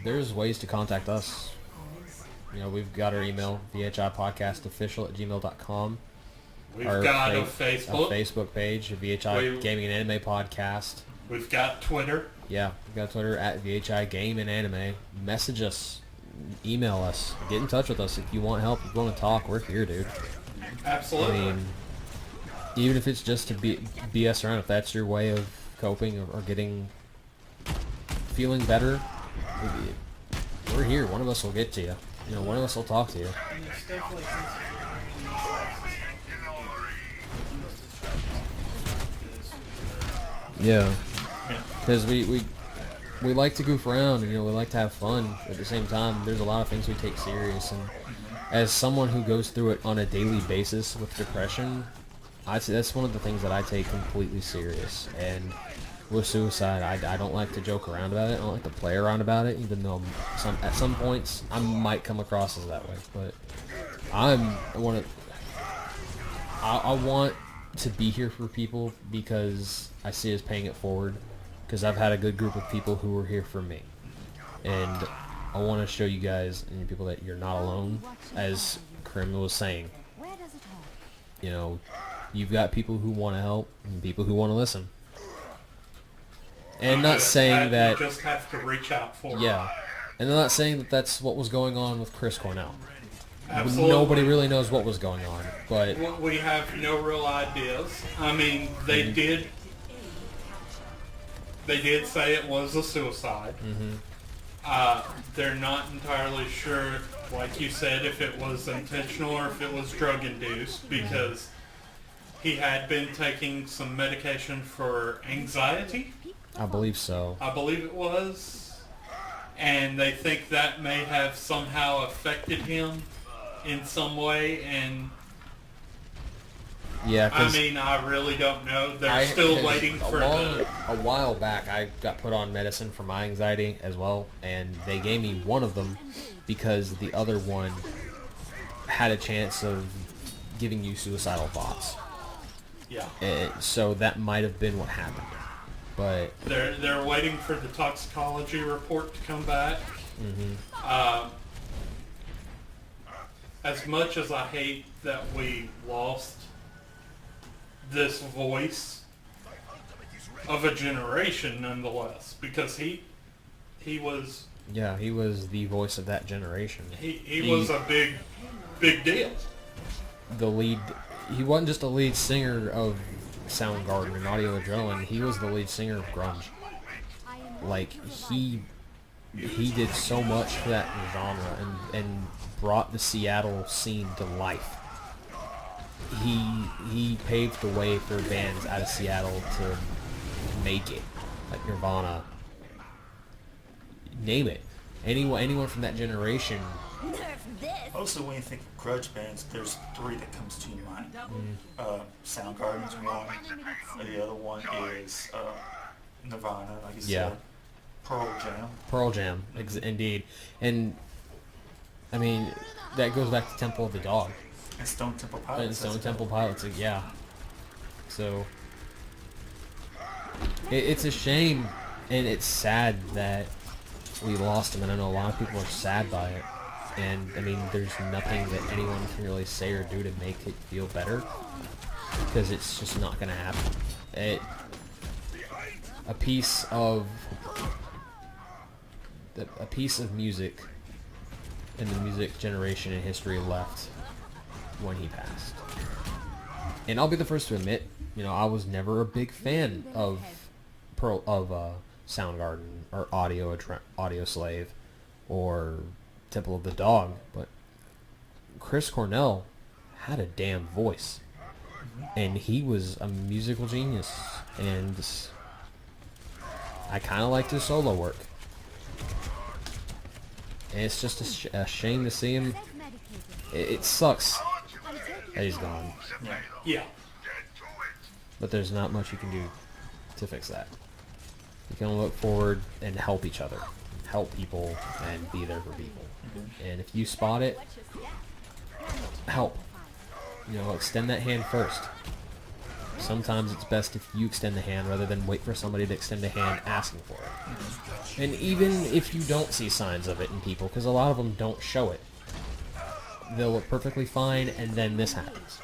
There's ways to contact us. You know, we've got our email, vhipodcastofficial@gmail.com. We've got a Facebook. Facebook page, VHI Gaming and Anime Podcast. We've got Twitter. Yeah, we've got Twitter @VHI Game and Anime. Message us, email us, get in touch with us if you want help. If you want to talk, we're here, dude. Absolutely. I mean, even if it's just to BS around, if that's your way of coping or feeling better, we're here. One of us will get to you. You know, one of us will talk to you. And there's stuff like Yeah. Yeah. Because we like to goof around and, you know, we like to have fun. At the same time, there's a lot of things we take serious. And as someone who goes through it on a daily basis with depression, I'd say that's one of the things that I take completely serious. And with suicide, I don't like to joke around about it. I don't like to play around about it, even though at some points I might come across as that way. But I want to be here for people because I see us paying it forward. Because I've had a good group of people who were here for me, and I want to show you guys and you people that you're not alone. As Krim was saying, Where does it hurt? you know, you've got people who want to help and people who want to listen. And not saying that, you just have to reach out for. yeah, and I'm not saying that that's what was going on with Chris Cornell. Absolutely. Nobody really knows what was going on, but We have no real ideas. I mean, they did say it was a suicide. They're not entirely sure, like you said, if it was intentional or if it was drug induced, because he had been taking some medication for anxiety, I believe so. I believe it was, and they think that may have somehow affected him in some way. And Yeah, I mean, I really don't know. They're still waiting for a while back, I got put on medicine for my anxiety as well, and they gave me one of them because the other one had a chance of giving you suicidal thoughts. Yeah. So that might have been what happened. But They're waiting for the toxicology report to come back. As much as I hate that we lost this voice of a generation, nonetheless, because he was yeah, he was the voice of that generation. he was a big deal. The lead. He wasn't just a lead singer of Soundgarden and Audio Adrenaline. He was the lead singer of grunge. Like he did so much for that genre and brought the Seattle scene to life. He paved the way for bands out of Seattle to make it, like Nirvana. Name it. Anyone from that generation. Also, when you think of grudge bands, there's three that comes to your mind. Soundgarden's one. The other one is Nirvana, like you Yeah. said. Pearl Jam, indeed. And I mean, that goes back to Temple of the Dog. And Stone Temple And Pilots. Stone Temple Pilots, yeah. So it's a shame, and it's sad that we lost him, and I know a lot of people are sad by it. And I mean, there's nothing that anyone can really say or do to make it feel better, because it's just not going to happen. A piece of music in the music generation in history left when he passed. And I'll be the first to admit, you know, I was never a big fan of Soundgarden or Audio Slave or Temple of the Dog, but Chris Cornell had a damn voice, and he was a musical genius, and I kind of liked his solo work. And it's just a shame to see him. It sucks that he's gone, Yeah. but there's not much you can do to fix that. You can only look forward and help each other, help people, and be there for people. And if you spot it, help. You know, extend that hand first. Sometimes it's best if you extend the hand rather than wait for somebody to extend a hand asking for it. And even if you don't see signs of it in people, because a lot of them don't show it, they'll look perfectly fine, and then this happens.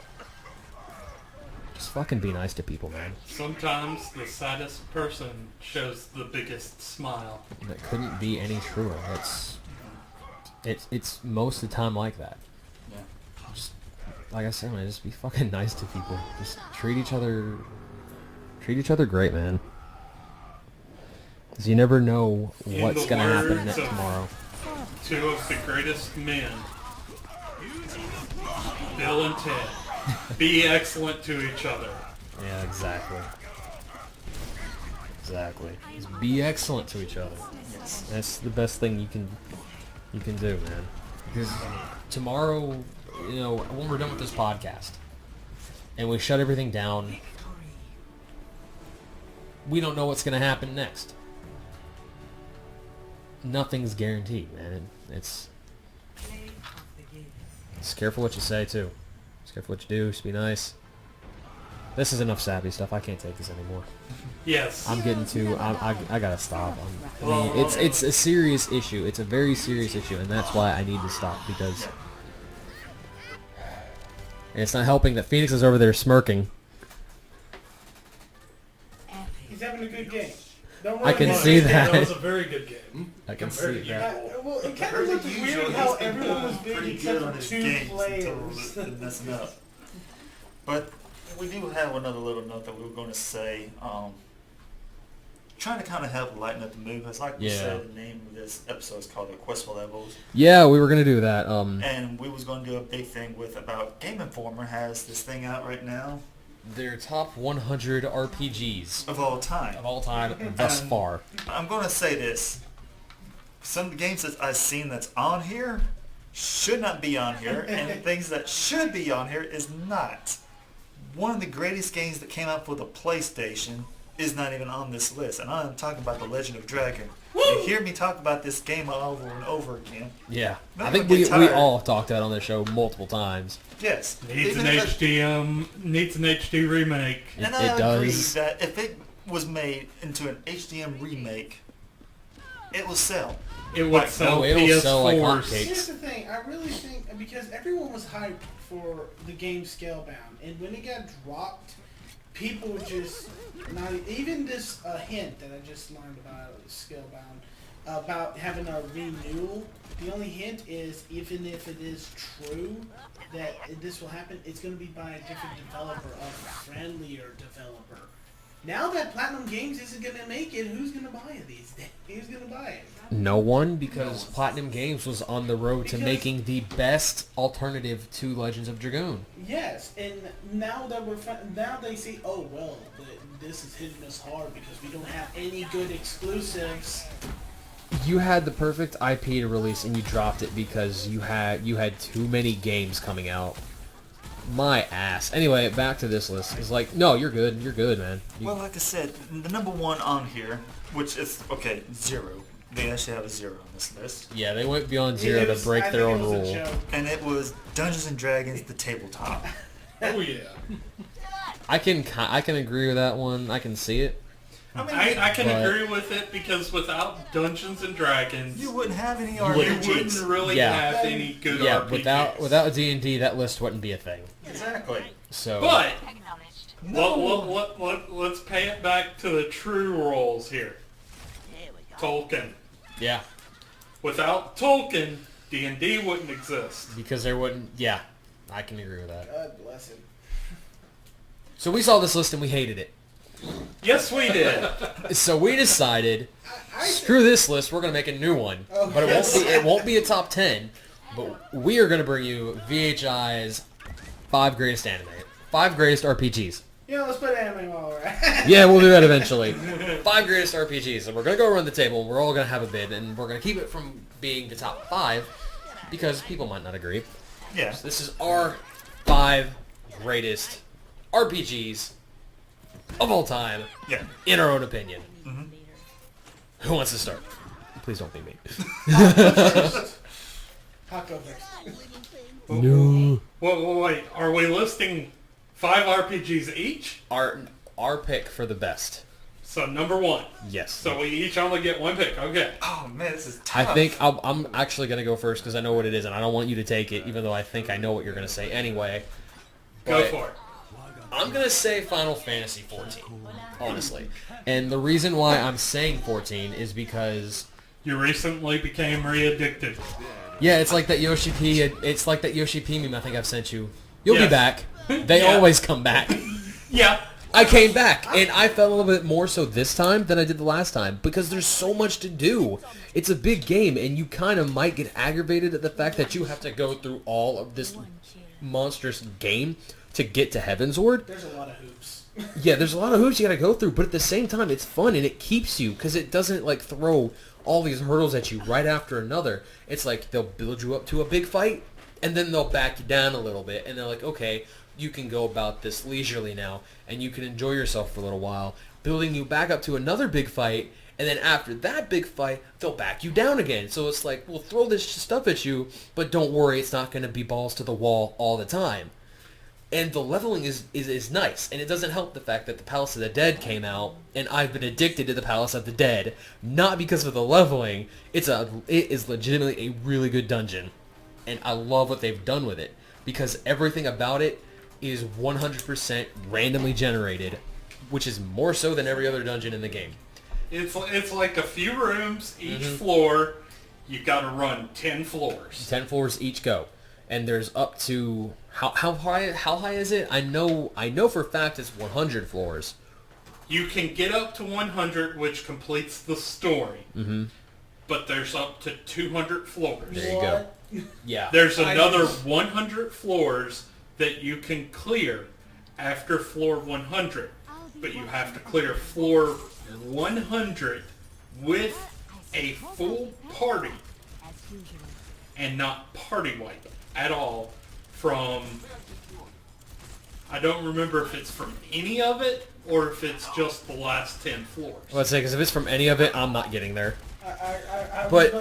Just fucking be nice to people, man. Sometimes the saddest person shows the biggest smile. That couldn't be any truer. It's most of the time like that. Yeah. Just like I said, man, just be fucking nice to people. Just treat each other great, man. Because you never know In what's the going to happen words of- tomorrow. Two of the greatest men, Bill and Ted. Be excellent to each other. Yeah, exactly. Exactly. Just be excellent to each other. That's the best thing you can do, man. Because tomorrow, when we're done with this podcast, and we shut everything down, we don't know what's going to happen next. Nothing's guaranteed, man. It's careful what you say, too. Just careful what you do. Just be nice. This is enough sappy stuff. I can't take this anymore. Yes. I'm getting too. I gotta stop. It's a serious issue. It's a very serious issue, and that's why I need to stop because and it's not helping that Phoenix is over there smirking. He's having a good game. Don't I can worry. see That that. was a very good game. I can Compared see to that. Well, it kind Heard of that looked usually weird how he's been everyone was doing big pretty except good on for his 2 games players. until they're messing up. But we do have another little note that we were going to say. Trying to kind of help lighten up the mood. Because like we Yeah. said, the name of this episode is called The Quest for Levels. Yeah, we were gonna do that. And we was going to do a big thing with about Game Informer has this thing out right now Their top 100 RPGs of all time. of all time thus far. I'm going to say this. Some of the games that I've seen that's on here should not be on here, and things that should be on here is not. One of the greatest games that came out for the PlayStation is not even on this list, and I'm talking about The Legend of Dragon. You hear me talk about this game over and over again. Yeah, I Never think get we tired. all talked about it on the show multiple times. Yes. Needs Even an if it- needs an HD remake. And It I agree does. that if it was made into an HDM remake, it will sell. It would Like, sell it'll PS4s. sell like hotcakes. Here's the thing, I really think because everyone was hyped for the game Scalebound, and when it got dropped, people were just not even this hint that I just learned about Scalebound about having a renewal. The only hint is even if it is true that this will happen, it's going to be by a different developer, a friendlier developer. Now that Platinum Games isn't going to make it, who's going to buy it these days? Who's going to buy it? No one, because Platinum Games was on the road to Because- making the best alternative to Legends of Dragoon. Yes, and now that now they see, oh well, this is hitting us hard because we don't have any good exclusives. You had the perfect IP to release, and you dropped it because you had too many games coming out. My ass. Anyway, back to this list. It's like, no, you're good, man. Well, like I said, the number one on here, which is, okay, 0. They actually have a 0 on this list. Yeah, they went beyond 0 It to was- break I their think own it was a rule. joke. And it was Dungeons & Dragons, the tabletop. Oh yeah. I can agree with that one. I can see it. I mean, I can But- agree with it because without Dungeons and Dragons, you wouldn't have any you RPGs. wouldn't really Yeah. have any good Yeah, RPGs. without D&D, that list wouldn't be a thing. Exactly. So, But No. let's pay it back to the true roles here. Tolkien. yeah, Without Tolkien, D&D wouldn't exist. because there wouldn't. Yeah, I can agree with that. God bless him. So we saw this list and we hated it. Yes, we did. So we decided, I screw this list. We're gonna make a new one, Oh, but yes. it won't be a top 10. But we are gonna bring you VHI's 5 greatest anime, 5 greatest RPGs. let's put anime all right. Yeah, we'll do that eventually. 5 greatest RPGs, and we're gonna go around the table. And we're all gonna have a bid, and we're gonna keep it from being the top 5 because people might not agree. Yeah. So this is our 5 greatest RPGs of all time, Yeah. in our own opinion. Who wants to start? Please don't be me. Paco first. No. Wait, are we listing 5 RPGs each? Our pick for the best. So number 1. Yes. So we each only get 1 pick. Okay. Oh, man, this is I tough. think I'm actually going to go first because I know what it is, and I don't want you to take it, even though I think I know what you're going to say anyway. Go But for it. I'm going to say Final Fantasy 14, honestly. And the reason why I'm saying 14 is because, You recently became re-addicted. yeah, it's like that Yoshi P. It's like that Yoshi P meme I think I've sent you. You'll be Yes. back. They Yeah. always come back. Yeah. I came back, and I felt a little bit more so this time than I did the last time because there's so much to do. It's a big game, and you kind of might get aggravated at the fact that you have to go through all of this monstrous game to get to Heavensward. There's a lot of hoops. Yeah, there's a lot of hoops you gotta go through, but at the same time, it's fun, and it keeps you because it doesn't like throw all these hurdles at you right after another. It's like they'll build you up to a big fight, and then they'll back you down a little bit, and they're like, okay, you can go about this leisurely now, and you can enjoy yourself for a little while, building you back up to another big fight, and then after that big fight, they'll back you down again. So it's like, we'll throw this stuff at you, but don't worry, it's not going to be balls to the wall all the time. And the leveling is nice, and it doesn't help the fact that the Palace of the Dead came out, and I've been addicted to the Palace of the Dead, not because of the leveling. It is legitimately a really good dungeon, and I love what they've done with it, because everything about it is 100% randomly generated, which is more so than every other dungeon in the game. It's like a few rooms each floor. You got to run 10 floors. 10 floors each go, and there's up to how high is it? I know for a fact it's 100 floors. You can get up to 100, which completes the story. Mm-hmm. But there's up to 200 floors. There you go. Yeah. There's another 100 floors that you can clear after floor 100. But you have to clear floor 100 with a full party and not party wipe at all from... I don't remember if it's from any of it or if it's just the last 10 floors. Let's say, because if it's from any of it, I'm not getting there. But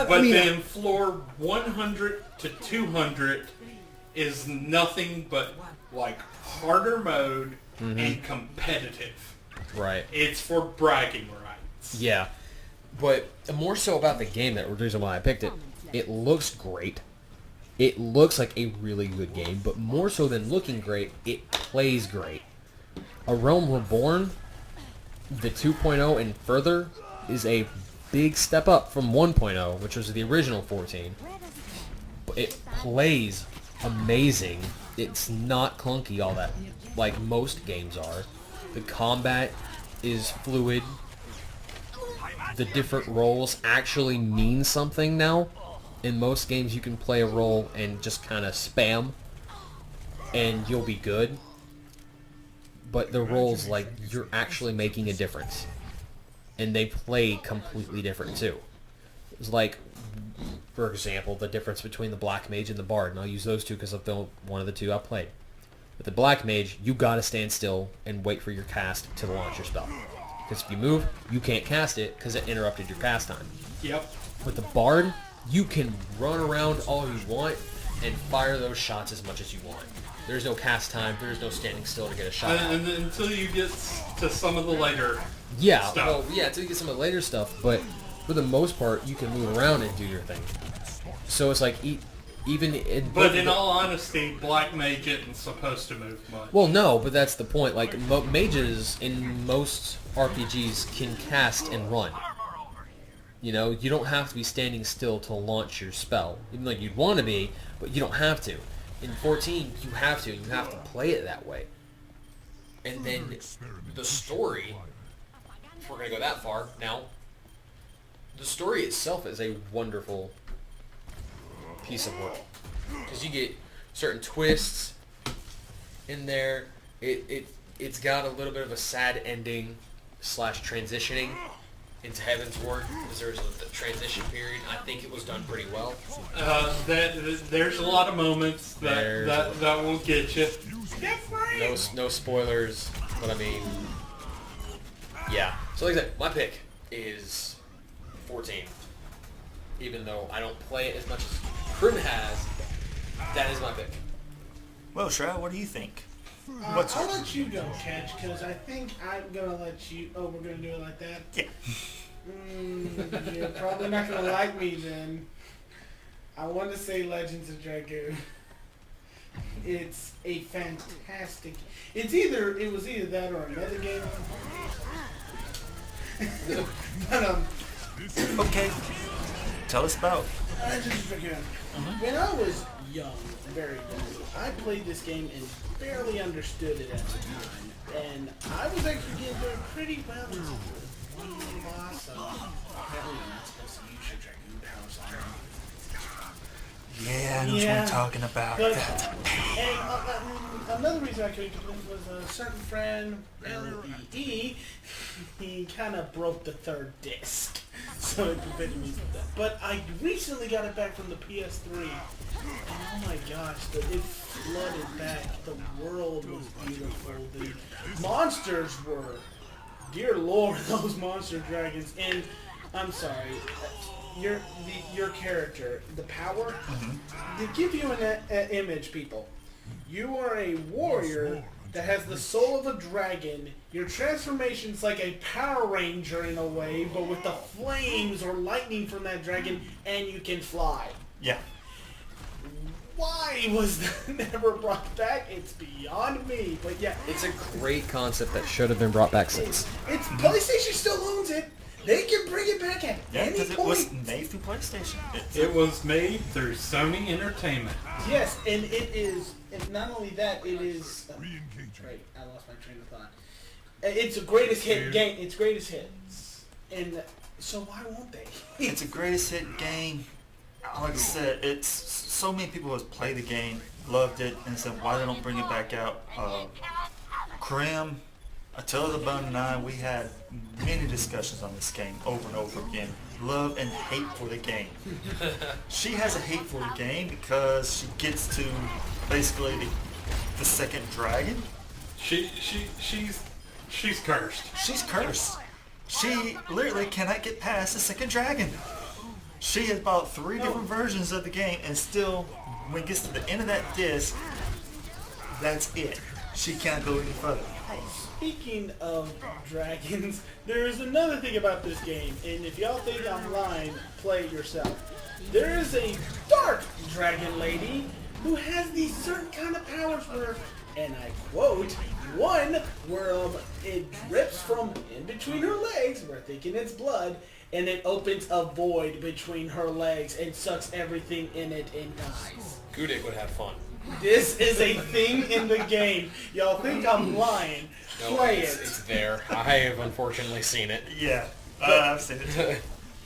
Then floor 100 to 200 is nothing but like harder mode and competitive. Right. It's for bragging rights. Yeah. But more so about the game, that the reason why I picked it, it looks great. It looks like a really good game, but more so than looking great, it plays great. A Realm Reborn, the 2.0 and further, is a big step up from 1.0, which was the original 14. It plays amazing. It's not clunky all that, like most games are. The combat is fluid. The different roles actually mean something now. In most games, you can play a role and just kind of spam, and you'll be good. But the roles, like, you're actually making a difference. And they play completely different, too. It's like, for example, the difference between the Black Mage and the Bard. And I'll use those two because I've been one of the two I played. With the Black Mage, you gotta stand still and wait for your cast to launch your spell. Because if you move, you can't cast it because it interrupted your cast time. Yep. With the Bard, you can run around all you want and fire those shots as much as you want. There's no cast time. There's no standing still to get a shot out. And until you get to some of the later Yeah, stuff. well, yeah, until you get some of the later stuff. But for the most part, you can move around and do your thing. So it's like, even... But in all honesty, Black Mage isn't supposed to move much. Well, no, but that's the point. Like, mages in most RPGs can cast and run. You know, you don't have to be standing still to launch your spell. Even though you'd want to be, but you don't have to. In 14, you have to. You have to play it that way. And then the story, if we're going to go that far now, the story itself is a wonderful piece of work. Because you get certain twists in there. It's got a little bit of a sad ending / transitioning into Heavensward, because there's a transition period. I think it was done pretty well. There's a lot of moments that will get you. No spoilers, but I mean, yeah. So like I said, my pick is 14. Even though I don't play it as much as Prim has, that is my pick. Well, Shroud, what do you think? I'll let you go, Catch, because I think I'm going to let you... Oh, we're going to do it like that? Yeah. You're probably not going to like me then. I want to say Legends of Dragoon. It's a fantastic... It was either that or another game. But Okay. Tell us about. When I was young, very young, I played this game and barely understood it at the time. And I was actually getting through it pretty well until the one boss. Apparently you're not supposed to use your Dragoon powers on him. Yeah, I know what you're talking about. But, That's and another reason I couldn't complete was a certain friend, LBE, he kind of broke the third disc. So it prevented me from that. But I recently got it back from the PS3. And oh my gosh, it flooded back. The world was beautiful. The monsters were, dear lord, those monster dragons. And I'm sorry, your character, the power, they give you an image, people. You are a warrior that has the soul of a dragon. Your transformation's like a Power Ranger in a way, but with the flames or lightning from that dragon, and you can fly. yeah. Why was that never brought back? It's beyond me. But yeah, It's a great concept that should have been brought back since. it's PlayStation still owns it. They can bring it back at Yeah, any because it point. was made through PlayStation. It was made through Sony Entertainment. Yes, and it is. And not only that, it is. Right, I lost my train of thought. It's a greatest hit game. It's greatest hits, and so why won't they? It's a greatest hit game. Like I said, it's so many people have played the game, loved it, and said why they don't bring it back out. Krim, Attila the Bone, and I, we had many discussions on this game over and over again. Love and hate for the game. She has a hate for the game because she gets to basically the second dragon. She's cursed. She's cursed. She literally cannot get past the second dragon. She has bought 3 different versions of the game, and still, when it gets to the end of that disc, that's it. She can't go any further. Speaking of dragons, there is another thing about this game, and if y'all think I'm lying, play it yourself. There is a dark dragon lady who has these certain kind of powers where, and I quote, one where it drips from in between her legs, we're thinking it's blood, and it opens a void between her legs and sucks everything in it and dies. Gudik would have fun. This is a thing in the game. Y'all think I'm lying. Play It's it. there. I have unfortunately seen it. Yeah, I've seen it too.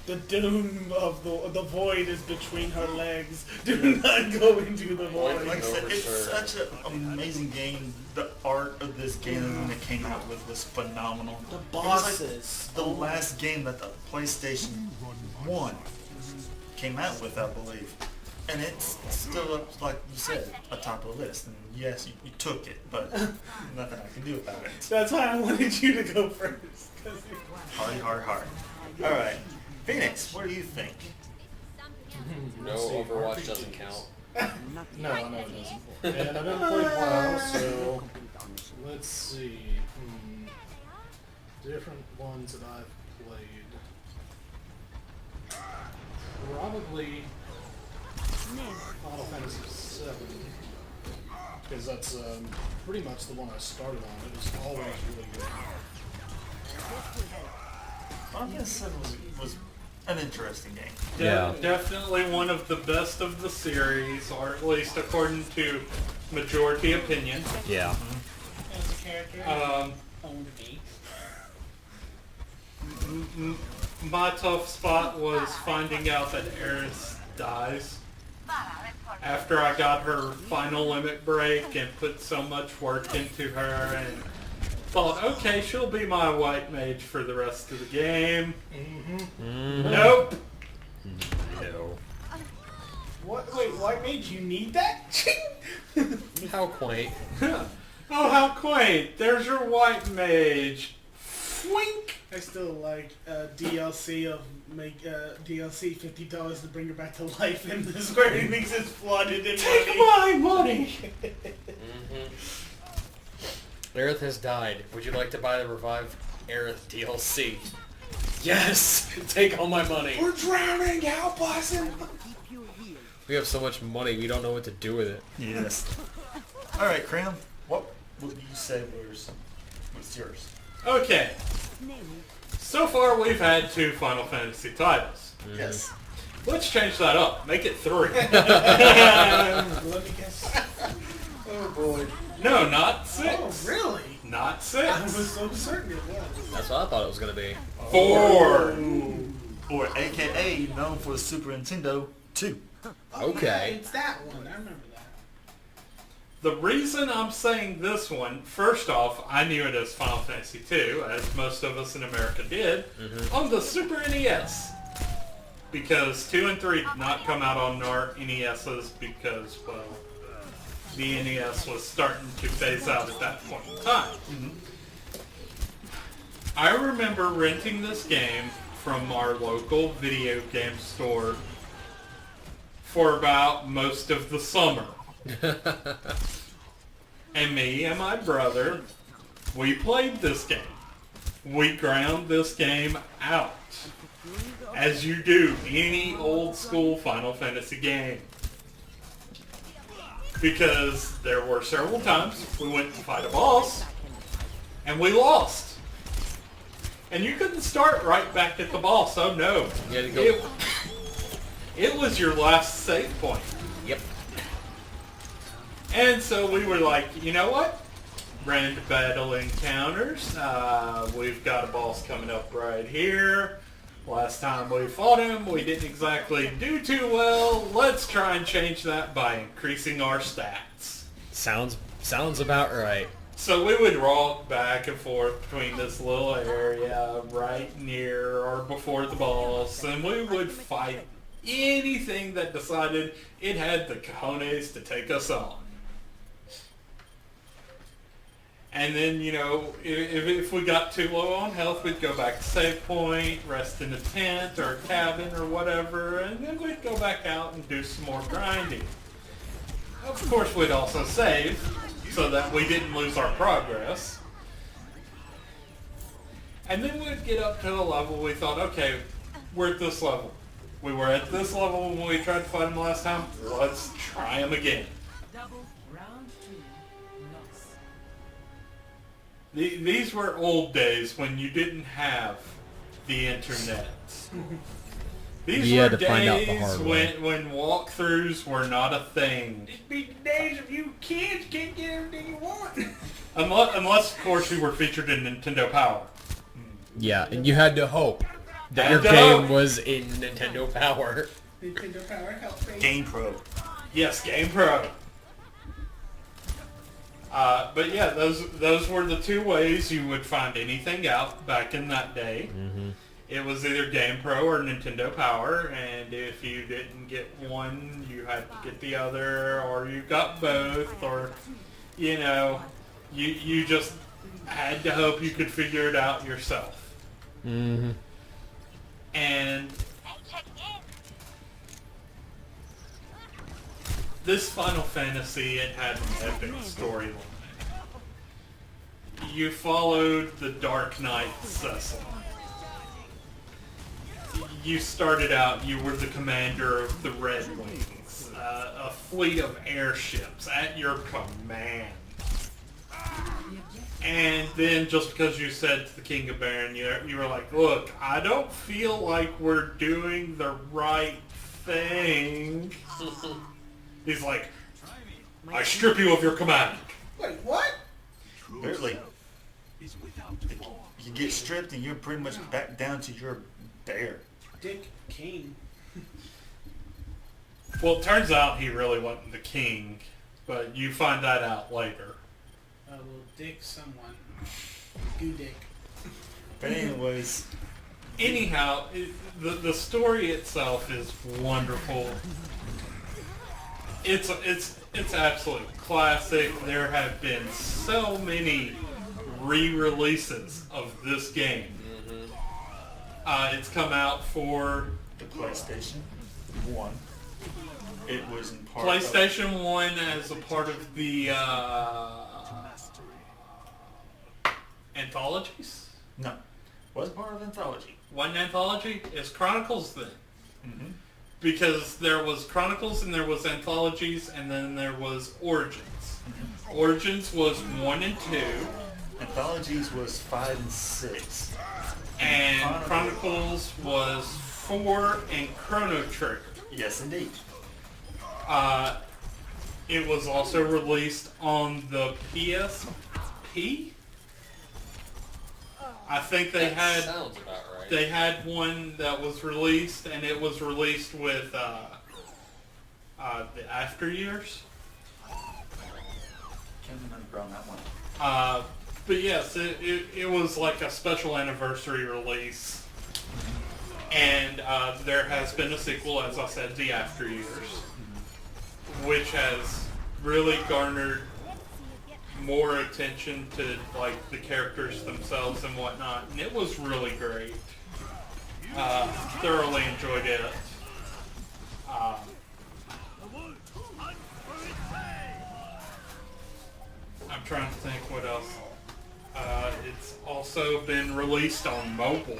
The doom of the void is between her legs. Do not go into the void. Like I said, it's such an amazing game. The art of this game when it came out with was phenomenal. The It was bosses. like the last game that the PlayStation 1 came out with, I believe. And it's still up, like you said, atop the list. And yes, you took it, but nothing I can do about it. That's why I wanted you to go first. 'cause Hard. Alright. Phoenix, what do you think? No, Overwatch doesn't count. No, it doesn't. And I've never played WoW, so let's see. Different ones that I've played. Probably Final Fantasy VII, because that's pretty much the one I started on. It was always really good. Final Fantasy VII was an interesting game. Yeah. Definitely one of the best of the series, or at least according to majority opinion. Yeah. As a character, owned me. My tough spot was finding out that Aerith dies. After I got her final limit break and put so much work into her and thought, okay, she'll be my white mage for the rest of the game. Nope. No. What? Wait, why made you need that? How quaint. Oh, how quaint. There's your white mage. Wink. I still like DLC of DLC $50 to bring her back to life, and the Square Enix is flooded in Take money. my money. Aerith has died. Would you like to buy the Revive Aerith DLC? Yes! Take all my money. We're drowning. Help us! We have so much money, we don't know what to do with it. Yes. Alright, Cram, what would you say was yours? Okay. So far, we've had 2 Final Fantasy titles. Yes. Let's change that up. Make it 3. Let me guess. Oh boy. No, not 6. Oh really? Not I was 6. so certain it was. That's what I thought it was going to be. 4. Or AKA known for the Super Nintendo 2. Okay. It's that one. I remember that. The reason I'm saying this one, first off, I knew it as Final Fantasy II, as most of us in America did, on the Super NES. Because 2 and 3 did not come out on our NESs because, well, the NES was starting to phase out at that point in time. I remember renting this game from our local video game store for about most of the summer. And me and my brother, we played this game. We ground this game out. As you do any old school Final Fantasy game. Because there were several times we went to fight a boss and we lost. And you couldn't start right back at the boss. Oh no. You had to go. It was your last save point. Yep. And so we were like, you know what? Random battle encounters. We've got a boss coming up right here. Last time we fought him, we didn't exactly do too well. Let's try and change that by increasing our stats. Sounds about right. So we would walk back and forth between this little area right near or before the boss, and we would fight anything that decided it had the cojones to take us on. And then, you know, if we got too low on health, we'd go back to save point, rest in a tent or a cabin or whatever, and then we'd go back out and do some more grinding. Of course, we'd also save so that we didn't lose our progress. And then we'd get up to a level we thought, okay, we're at this level. We were at this level when we tried to fight him last time. Let's try him again. These were old days when you didn't have the internet. These You were had to find out the days hard way. when walkthroughs were not a thing. It'd be the days of you kids can't get everything you want. Unless, of course, you were featured in Nintendo Power. Yeah, and you had to hope that your Had to game hope. was in Nintendo Power. Nintendo Power help me. Game Pro. Yes, Game Pro. But yeah, those were the 2 ways you would find anything out back in that day. It was either Game Pro or Nintendo Power, and if you didn't get one, you had to get the other, or you got both, or, you know, you just had to hope you could figure it out yourself. And this Final Fantasy, it had an epic storyline. You followed the Dark Knight Cecil. You started out, you were the commander of the Red Wings, a fleet of airships at your command. And then just because you said to the King of Baron, you were like, look, I don't feel like we're doing the right thing. He's like, I strip you of your command. Wait, what? Barely. You get stripped and you're pretty much back down to your bear. Dick King. Well, it turns out he really wasn't the king, but you find that out later. Well, Dick someone. Goo Dick. But anyways, Anyhow, the story itself is wonderful. It's absolute classic. There have been so many re-releases of this game. It's come out for the PlayStation 1. It was in part PlayStation 1 as a part of the anthologies. No. Wasn't part of Anthology. One anthology is Chronicles then. Mm-hmm. Because there was Chronicles and there was Anthologies and then there was Origins. Origins was 1 and 2. Anthologies was 5 and 6. And Chronicles was 4 and Chrono Trigger. Yes, indeed. It was also released on the PSP. I think they had Sounds about right. they had one that was released, and it was released with the After Years. Can't remember on that one. But yes, it was like a special anniversary release. And there has been a sequel, as I said, The After Years, which has really garnered more attention to like the characters themselves and whatnot, and it was really great. Thoroughly enjoyed it. I'm trying to think what else. It's also been released on mobile.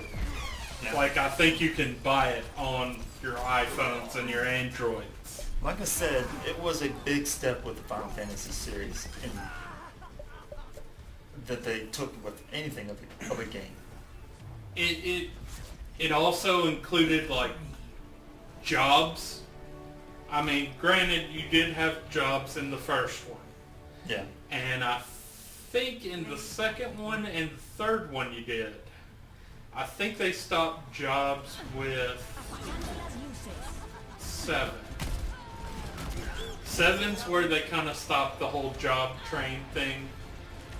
Like, I think you can buy it on your iPhones and your Androids. Like I said, it was a big step with the Final Fantasy series in that they took with anything of a game. It also included like jobs. I mean, granted, you did have jobs in the first one, Yeah. and I think in the second one and the third one you did. I think they stopped jobs with 7. 7's where they kind of stopped the whole job train thing,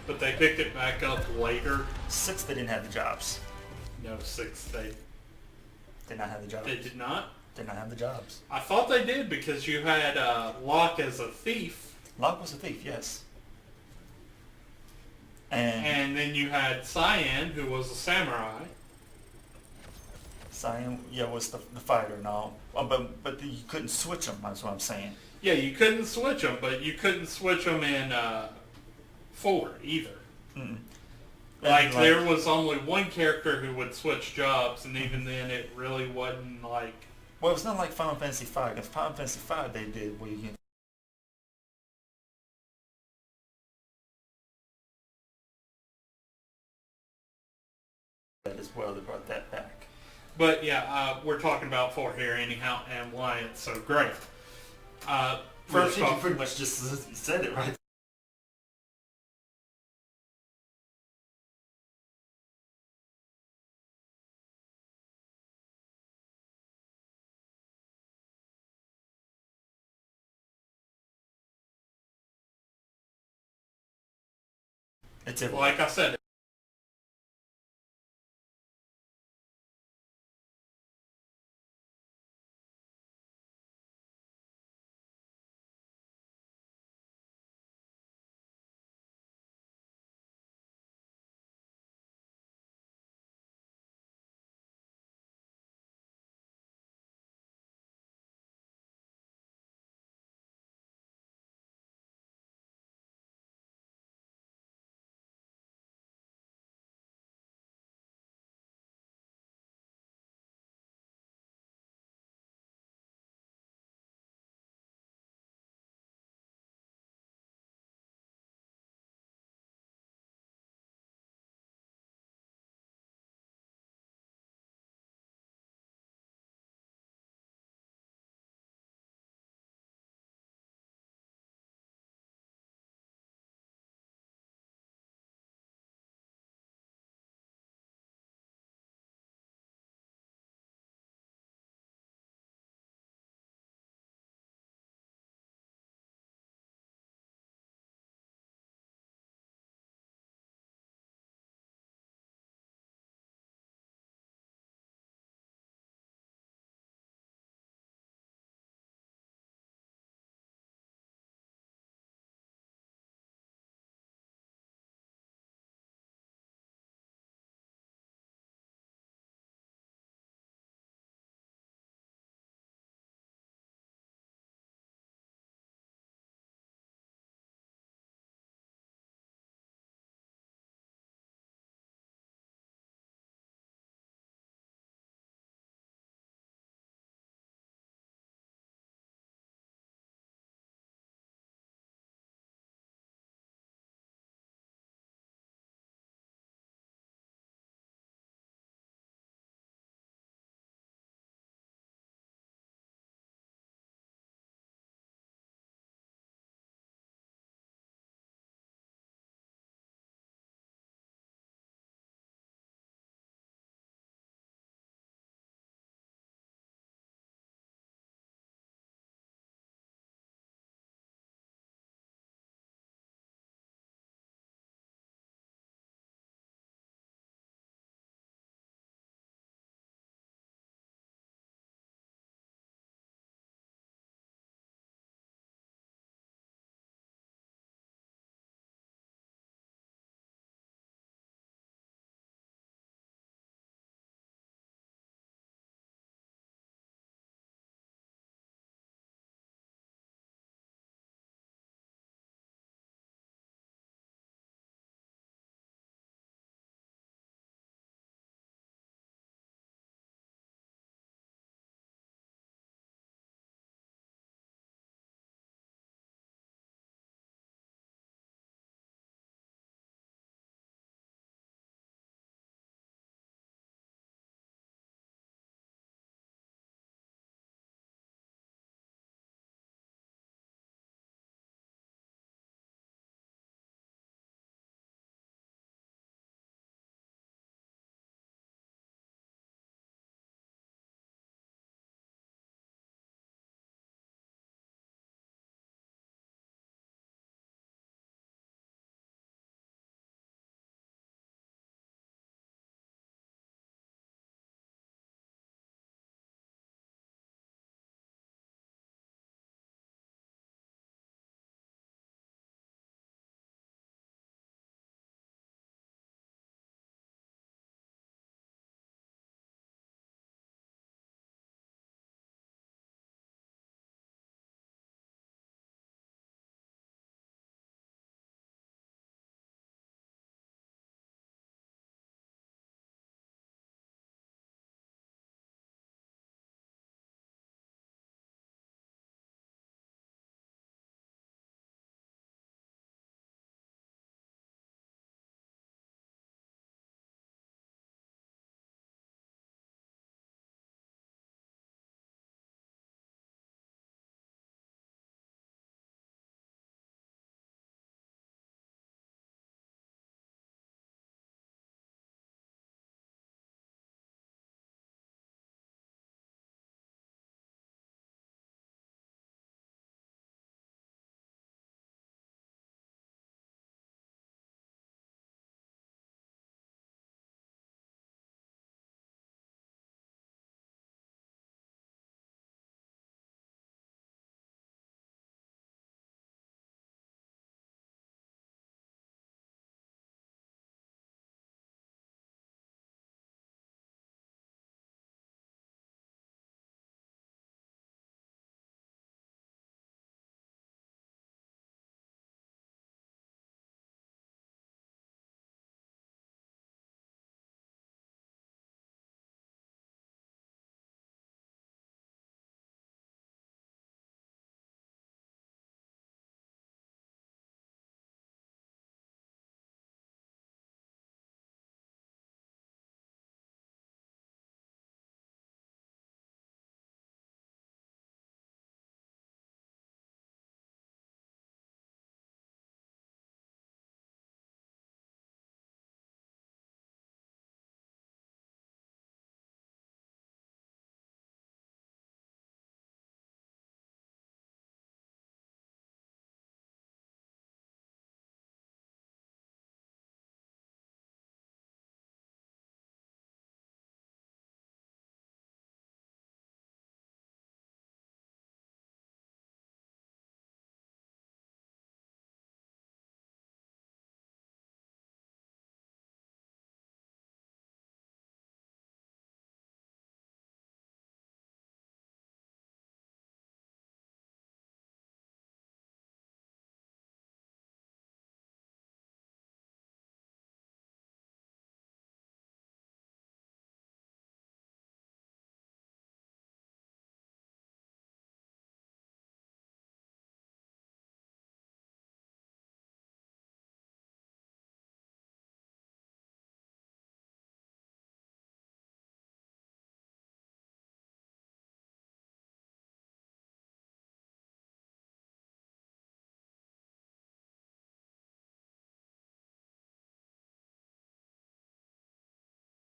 but they picked it back up later. 6, they didn't have the jobs. No, 6 they Did not have the jobs. did not. Did not have the jobs. I thought they did because you had Locke as a thief, Locke was a thief, yes. And and then you had Cyan, who was a samurai. Cyan, yeah, was the fighter and all. But you couldn't switch them, that's what I'm saying. Yeah, you couldn't switch them, but you couldn't switch them in 4 either. Mm-mm. Like, And, there was only one character who would switch jobs, and even then it really wasn't like... Well, it's not like Final Fantasy V. Because Final Fantasy V they did where you can that as well. They brought that back. But yeah, we're talking about 4 here anyhow, and why it's so great. First you off, pretty much just said it right. It's everywhere. like I said,